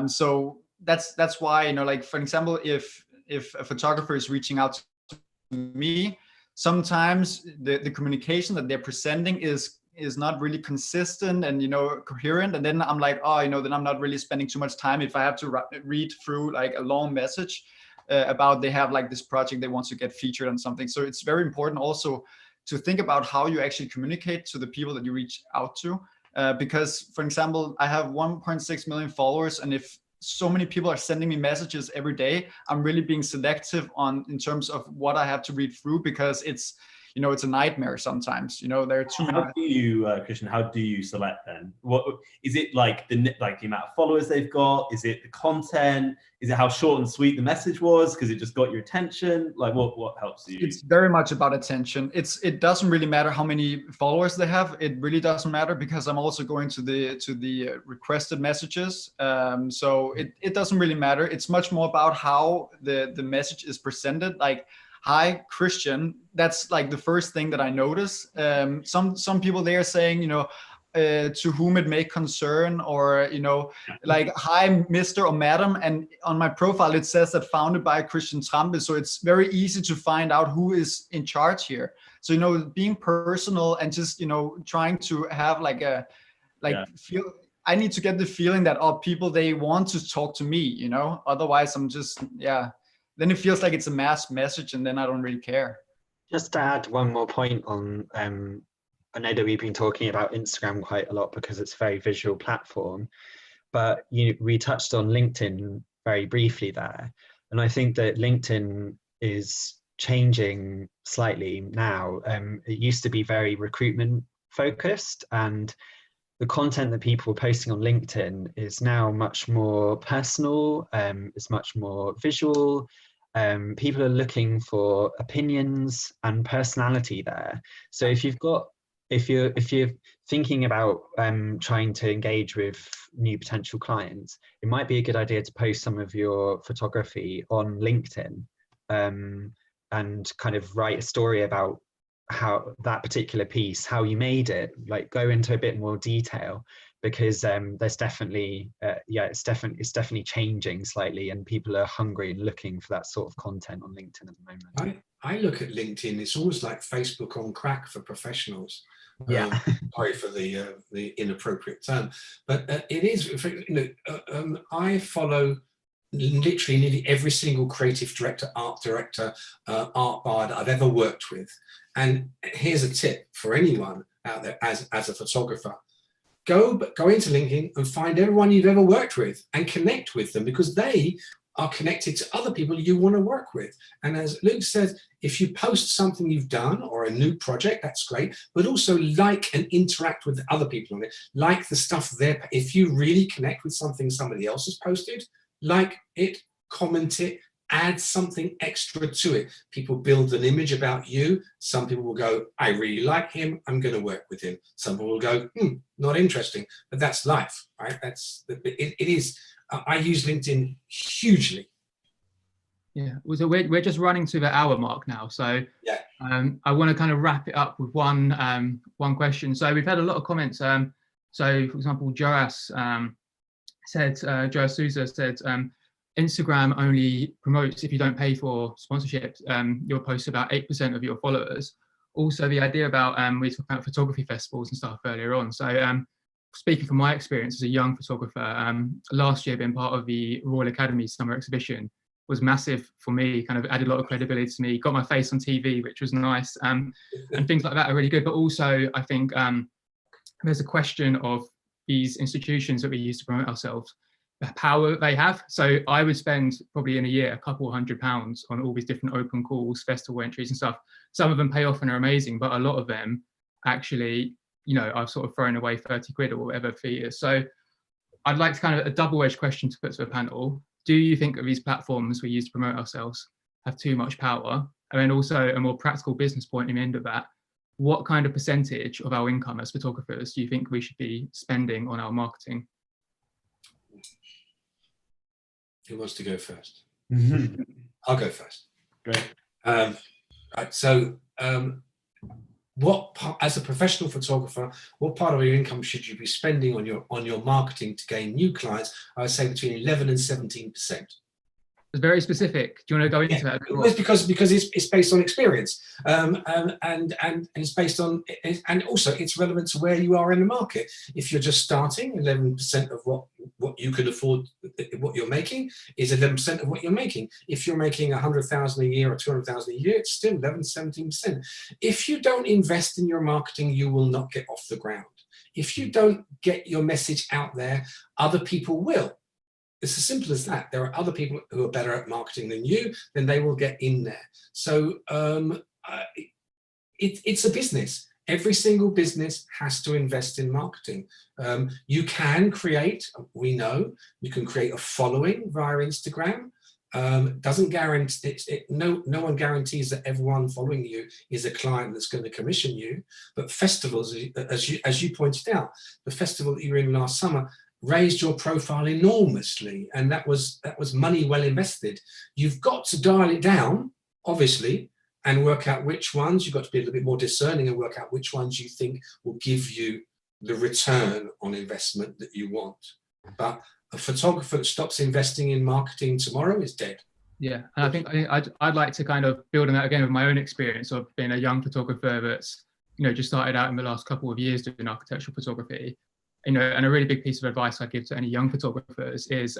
So that's why, like, for example, if a photographer is reaching out to me, sometimes the communication that they're presenting is not really consistent and coherent, and then I'm like, then I'm not really spending too much time if I have to read through like a long message about they have like this project they want to get featured on something. So it's very important also to think about how you actually communicate to the people that you reach out to, because, for example, I have 1.6 million followers, and if so many people are sending me messages every day, I'm really being selective in terms of what I have to read through, because it's a nightmare sometimes. There are too many. How do you, Christian? How do you select then? What is it like? The amount of followers they've got? Is it the content? Is it how short and sweet the message was because it just got your attention? Like, what helps you? It's very much about attention. It doesn't really matter how many followers they have. It really doesn't matter, because I'm also going to the requested messages. So it doesn't really matter. It's much more about how the message is presented. Like, hi, Christian. That's like the first thing that I notice. Some people, they are saying, to whom it may concern, or, like, hi, Mr. or Madam. And on my profile, it says that founded by Christian Trampe. So it's very easy to find out who is in charge here. So, being personal and just, trying to have feel, I need to get the feeling that people, they want to talk to me, otherwise I'm just, then it feels like it's a mass message, and then I don't really care. Just to add one more point on, I know that we've been talking about Instagram quite a lot because it's a very visual platform, but we touched on LinkedIn very briefly there. And I think that LinkedIn is changing slightly now. It used to be very recruitment focused, and the content that people are posting on LinkedIn is now much more personal, it's much more visual. People are looking for opinions and personality there. So if you're thinking about trying to engage with new potential clients, it might be a good idea to post some of your photography on LinkedIn, and kind of write a story about how that particular piece, how you made it, like go into a bit more detail, because there's definitely it's definitely changing slightly, and people are hungry and looking for that sort of content on LinkedIn at the moment. I look at LinkedIn, it's almost like Facebook on crack for professionals. Yeah. Sorry for the inappropriate term, but it is, I follow literally nearly every single creative director, art bar that I've ever worked with. And here's a tip for anyone out there as a photographer. Go into LinkedIn and find everyone you've ever worked with and connect with them, because they are connected to other people you want to work with. And as Luke said, if you post something you've done or a new project, that's great, but also like and interact with other people on it. Like the stuff there. If you really connect with something somebody else has posted, like it, comment it, add something extra to it. People build an image about you. Some people will go, I really like him, I'm going to work with him. Some people will go, not interesting, but that's life, right? It is. I use LinkedIn hugely. Yeah, so we're just running to the hour mark now. So yeah, I want to kind of wrap it up with one question. So we've had a lot of comments. So for example, Joas Souza said, Instagram only promotes if you don't pay for sponsorship. Your posts about 8% of your followers. Also, the idea about we talked about photography festivals and stuff earlier on. So speaking from my experience as a young photographer, last year being part of the Royal Academy Summer Exhibition was massive for me. Kind of added a lot of credibility to me. Got my face on TV, which was nice, and things like that are really good. But also, I think there's a question of these institutions that we use to promote ourselves, the power that they have. So I would spend probably in a year a couple £100 on all these different open calls, festival entries and stuff. Some of them pay off and are amazing, but a lot of them actually, I've sort of thrown away 30 quid or whatever fee is. So I'd like to kind of a double-edged question to put to the panel. Do you think that these platforms we use to promote ourselves have too much power? And then also a more practical business point in the end of that, what kind of percentage of our income as photographers do you think we should be spending on our marketing? Who wants to go first? Mm-hmm. I'll go first. Great. Right. So, as a professional photographer, what part of your income should you be spending on your marketing to gain new clients? I would say between 11 and 17%. It's very specific. Do you want to go into that? It's because it's based on experience, and it's based on, and also it's relevant to where you are in the market. If you're just starting, 11% of what you can afford, what you're making, is 11% of what you're making. If you're making 100,000 a year or 200,000 a year, it's still 11-17%. If you don't invest in your marketing, you will not get off the ground. If you don't get your message out there, other people will. It's as simple as that. There are other people who are better at marketing than you, then they will get in there. So it's a business. Every single business has to invest in marketing. You can create, we know, you can create a following via Instagram. Doesn't guarantee, no one guarantees that everyone following you is a client that's going to commission you. But festivals, as you pointed out, the festival that you were in last summer raised your profile enormously, and that was money well invested. You've got to dial it down, obviously, and work out which ones. You've got to be a little bit more discerning and work out which ones you think will give you the return on investment that you want. But a photographer that stops investing in marketing tomorrow is dead. Yeah, and I think I'd like to kind of build on that again with my own experience of being a young photographer that's just started out in the last couple of years doing architectural photography. And a really big piece of advice I give to any young photographers is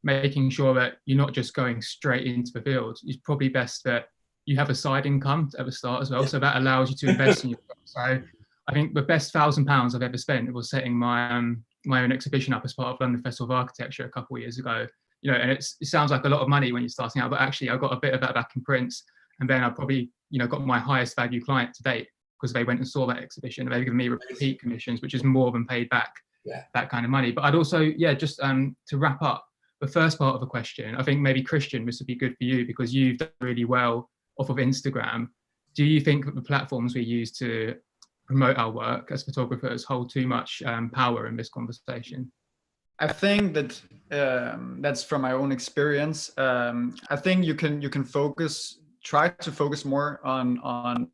making sure that you're not just going straight into the field. It's probably best that you have a side income at the start as well. So that allows you to invest in yourself. So I think the best £1,000 I've ever spent was setting my my own exhibition up as part of London Festival of Architecture a couple of years ago. You know, and it sounds like a lot of money when you're starting out, but actually I got a bit of that back in prints, and then I probably, you know, got my highest value client to date because they went and saw that exhibition. They've given me repeat commissions, which is more than paid back that kind of money. But I'd also, just to wrap up the first part of the question, I think maybe Christian, this would be good for you because you've done really well off of Instagram. Do you think that the platforms we use to promote our work as photographers hold too much power in this conversation? I think that that's from my own experience. I think you can try to focus more on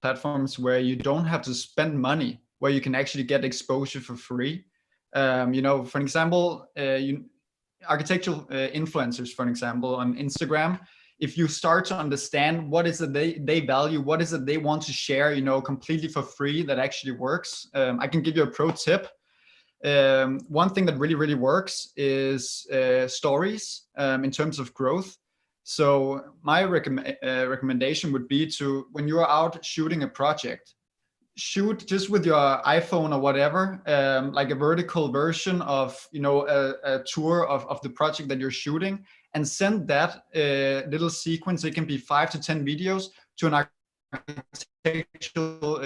platforms where you don't have to spend money, where you can actually get exposure for free. You know, for example, architectural influencers, for example, on Instagram. If you start to understand what is it they value, what is it they want to share, you know, completely for free that actually works. I can give you a pro tip. One thing that really works is stories in terms of growth. So my recommendation would be to, when you're out shooting a project, shoot just with your iPhone or whatever, like a vertical version of, you know, a tour of the project that you're shooting, and send that little sequence. It can be 5 to 10 videos to an architectural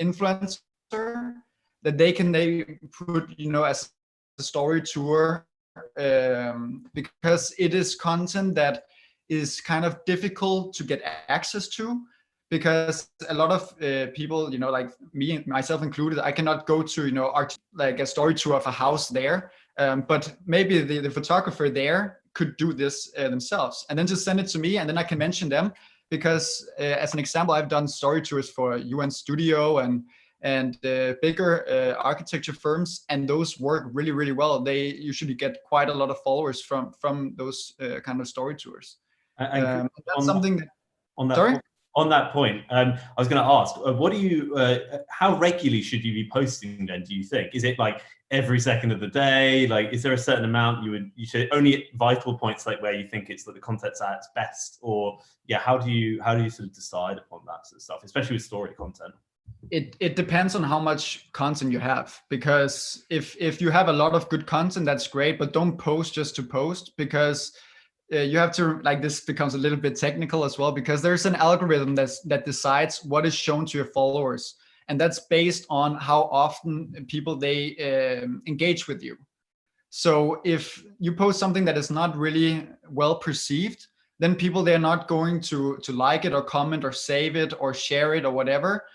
influencer that they put, you know, as a story tour, because it is content that is kind of difficult to get access to, because a lot of people, you know, like me, myself included, I cannot go to, you know, like a story tour of a house there, but maybe the photographer there could do this themselves, and then just send it to me, and then I can mention them, because as an example, I've done story tours for UN Studio and bigger architecture firms, and those work really well. They usually get quite a lot of followers from those kind of story tours. And that's something that, on that point, I was going to ask, what do you, how regularly should you be posting then, do you think? Is it like every second of the day? Like, is there a certain amount you should only vital points, like where you think it's that the content's at its best? Or how do you sort of decide upon that sort of stuff, especially with story content? It depends on how much content you have, because if you have a lot of good content, that's great, but don't post just to post, because you have to, like, this becomes a little bit technical as well, because there's an algorithm that decides what is shown to your followers, and that's based on how often people they engage with you. So if you post something that is not really well perceived, then people, they're not going to like it or comment or save it or share it or whatever.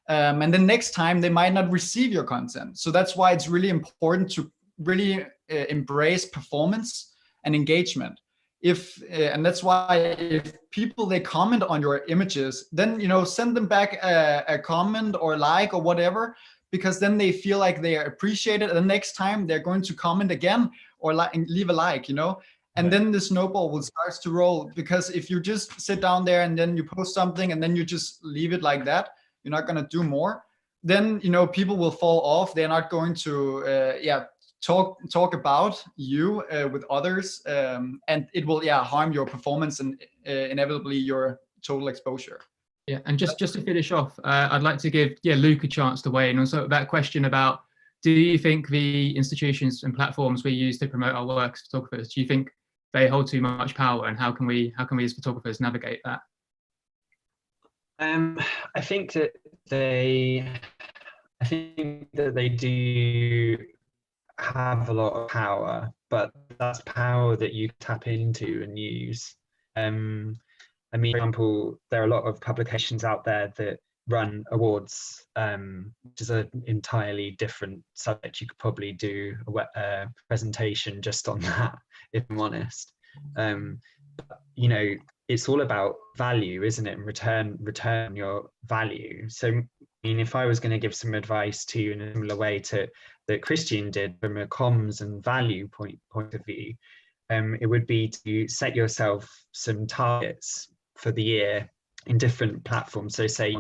And then next time they might not receive your content. So that's why it's really important to really embrace performance and engagement. And that's why if people, they comment on your images, then, you know, send them back a comment or like or whatever, because then they feel like they are appreciated. And the next time they're going to comment again or leave a like, you know. And then the snowball will start to roll, because if you just sit down there and then you post something and then you just leave it like that, you're not going to do more, then, you know, people will fall off. They're not going to talk about you with others, and it will harm your performance and inevitably your total exposure. And just to finish off, I'd like to give Luke a chance to weigh in on that question about, do you think the institutions and platforms we use to promote our work as photographers, do you think they hold too much power, and how can we as photographers navigate that? I think that they do have a lot of power, but that's power that you tap into and use. I mean, for example, there are a lot of publications out there that run awards, which is an entirely different subject. You could probably do a presentation just on that, if I'm honest. You know, it's all about value, isn't it? And return your value. So, I mean, if I was going to give some advice to you in a similar way to that Christian did from a comms and value point of view, it would be to set yourself some targets for the year in different platforms. So say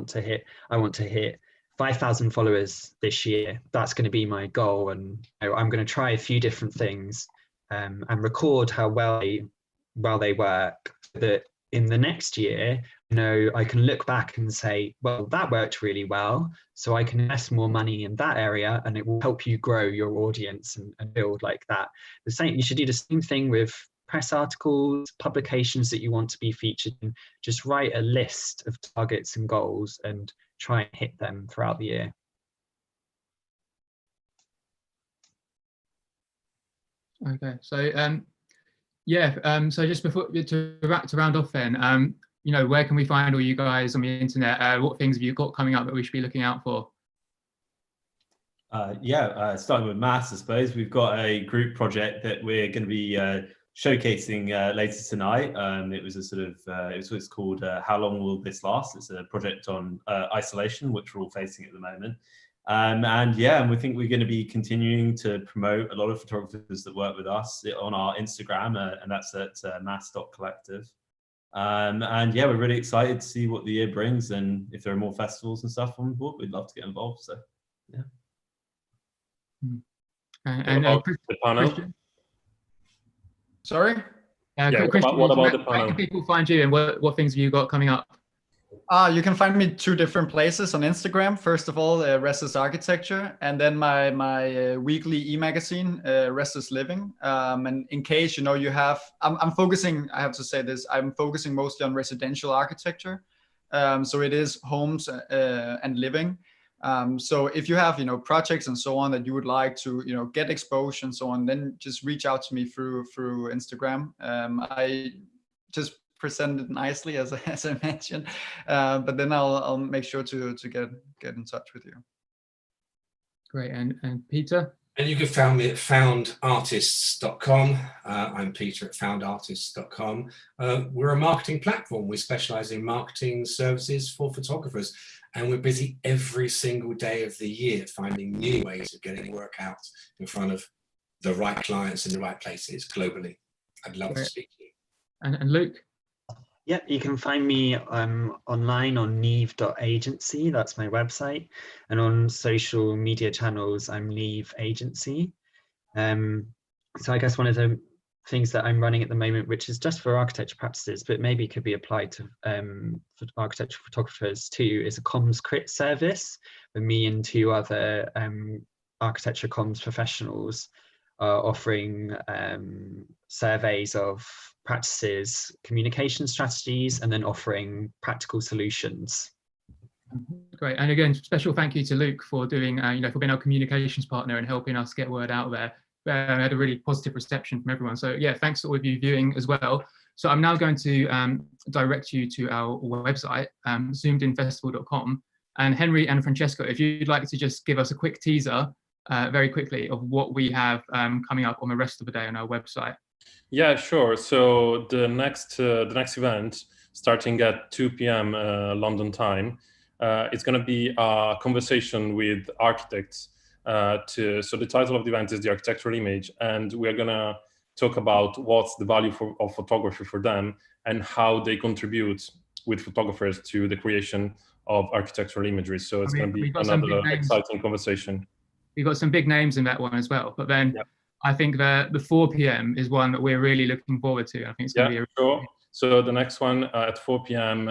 I want to hit 5,000 followers this year. That's going to be my goal, and I'm going to try a few different things. and record how well they work, so that in the next year, I can look back and say, well, that worked really well, so I can invest more money in that area, and it will help you grow your audience and build like that. The same, you should do the same thing with press articles, publications that you want to be featured in. Just write a list of targets and goals and try and hit them throughout the year. Okay, so so just before to round off then, where can we find all you guys on the internet? What things have you got coming up that we should be looking out for? Starting with maths, I suppose we've got a group project that we're going to be showcasing later tonight. It was a sort of it's called How Long Will This Last? It's a project on isolation, which we're all facing at the moment. And we think we're going to be continuing to promote a lot of photographers that work with us on our Instagram, and that's at mass.collective. We're really excited to see what the year brings, and if there are more festivals and stuff on board, we'd love to get involved. So, yeah. And the panel? Christian? Sorry? Christian, what about the where panel? can people find you, and what things have you got coming up? You can find me 2 different places on Instagram. First of all, Restless Architecture, and then my weekly e-magazine, Restless Living. And in case you have, I'm focusing. I have to say this. I'm focusing mostly on residential architecture. So it is homes and living. So if you have projects and so on that you would like to get exposure and so on, then just reach out to me through Instagram. I just present it nicely as I mentioned, but then I'll make sure to get in touch with you. Great. And Peter? And you can find me at foundartists.com. I'm Peter at foundartists.com. We're a marketing platform. We specialize in marketing services for photographers, and we're busy every single day of the year finding new ways of getting work out in front of the right clients in the right places globally. I'd love to speak to you. And Luke? Yep, you can find me online on neve.agency, that's my website, and on social media channels, I'm Neve Agency. So I guess one of the things that I'm running at the moment, which is just for architecture practices, but maybe could be applied to for architecture photographers too, is a comms crit service where me and 2 other architecture comms professionals are offering surveys of practices, communication strategies, and then offering practical solutions. Great. And again, special thank you to Luke for doing, for being our communications partner and helping us get word out there. We had a really positive reception from everyone. So yeah, thanks to all of you viewing as well. So I'm now going to direct you to our website, zoomedinfestival.com. And Henry and Francesco, if you'd like to just give us a quick teaser very quickly of what we have coming up on the rest of the day on our website. Yeah, sure. So the next event, starting at 2 p.m. London time, it's going to be a conversation with architects. So the title of the event is The Architectural Image, and we're going to talk about what's the value of photography for them and how they contribute with photographers to the creation of architectural imagery. So it's going to be another exciting conversation. We've got some big names in that one as well, but then I think the 4 p.m. is one that we're really looking forward to. I think it's going to be sure. So the next one at 4 p.m.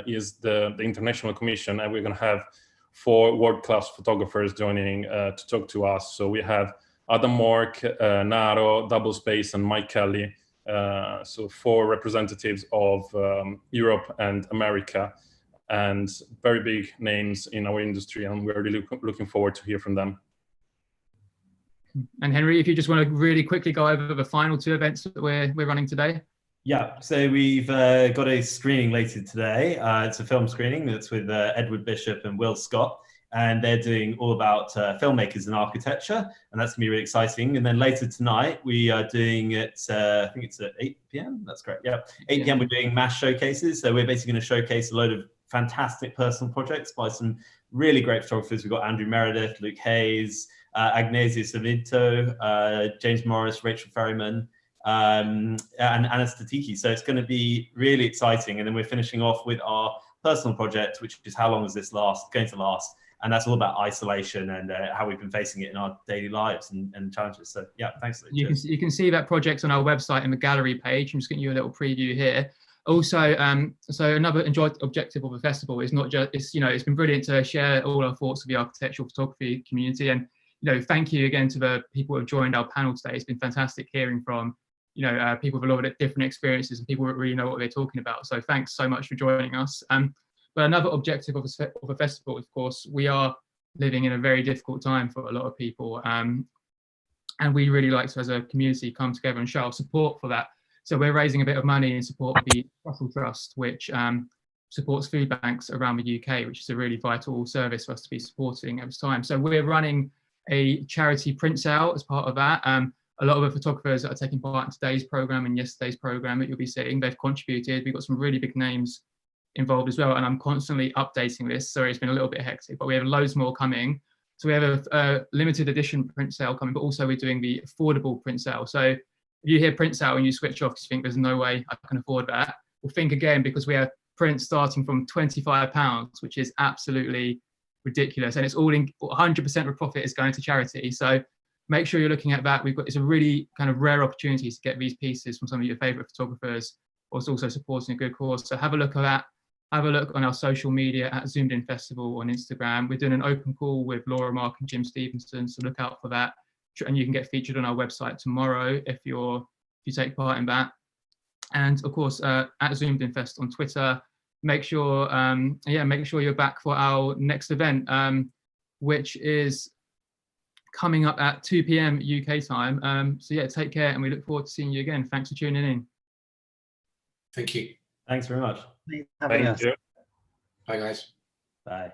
is the International Commission, and we're going to have 4 world-class photographers joining to talk to us. So we have Adam Mork, Naro, Double Space, and Mike Kelly. So 4 representatives of Europe and America, and very big names in our industry, and we're really looking forward to hear from them. And Henry, if you just want to really quickly go over the final 2 events that we're running today. Yeah, so we've got a screening later today. It's a film screening that's with Edward Bishop and Will Scott, and they're doing all about filmmakers and architecture, and that's going to be really exciting. And then later tonight, we are doing it, I think it's at 8 p.m. That's correct, yeah. 8 p.m. we're doing mass showcases, so we're basically going to showcase a load of fantastic personal projects by some really great photographers. We've got Andrew Meredith, Luke Hayes, Agnesia Savito, James Morris, Rachel Ferryman, and Anna Statiki. So it's going to be really exciting. And then we're finishing off with our personal project, which is How Long Is This Last? Going to last. and that's all about isolation and how we've been facing it in our daily lives and challenges. So yeah, thanks. You can see that project on our website in the gallery page. I'm just getting you a little preview here. Also, so another objective of the festival is not just, it's been brilliant to share all our thoughts with the architectural photography community, and thank you again to the people who have joined our panel today. It's been fantastic hearing from people with a lot of different experiences and people that really know what they're talking about. So thanks so much for joining us. But another objective of the festival, of course, we are living in a very difficult time for a lot of people, and we really like to, as a community, come together and show our support for that. So we're raising a bit of money in support of the Trussell Trust, which supports food banks around the UK, which is a really vital service for us to be supporting at this time. So we're running a charity print sale as part of that. A lot of the photographers that are taking part in today's programme and yesterday's programme that you'll be seeing, they've contributed. We've got some really big names involved as well, and I'm constantly updating this. Sorry, it's been a little bit hectic, but we have loads more coming. So we have a limited edition print sale coming, but also we're doing the affordable print sale. So if you hear print sale and you switch off because you think there's no way I can afford that, well, think again, because we have prints starting from £25, which is absolutely ridiculous, and it's all in 100% of profit is going to charity. So make sure you're looking at that. It's a really kind of rare opportunity to get these pieces from some of your favorite photographers, whilst also supporting a good cause. So have a look at that. Have a look on our social media at Zoomed In Festival on Instagram. We're doing an open call with Laura Mark and Jim Stevenson, so look out for that. And you can get featured on our website tomorrow if you take part in that. And of course, at Zoomed In Fest on Twitter. Make sure you're back for our next event, which is coming up at 2 p.m. UK time. So yeah, take care, and we look forward to seeing you again. Thanks for tuning in. Thank you. Thanks very much. Thank you. Bye, guys. Bye.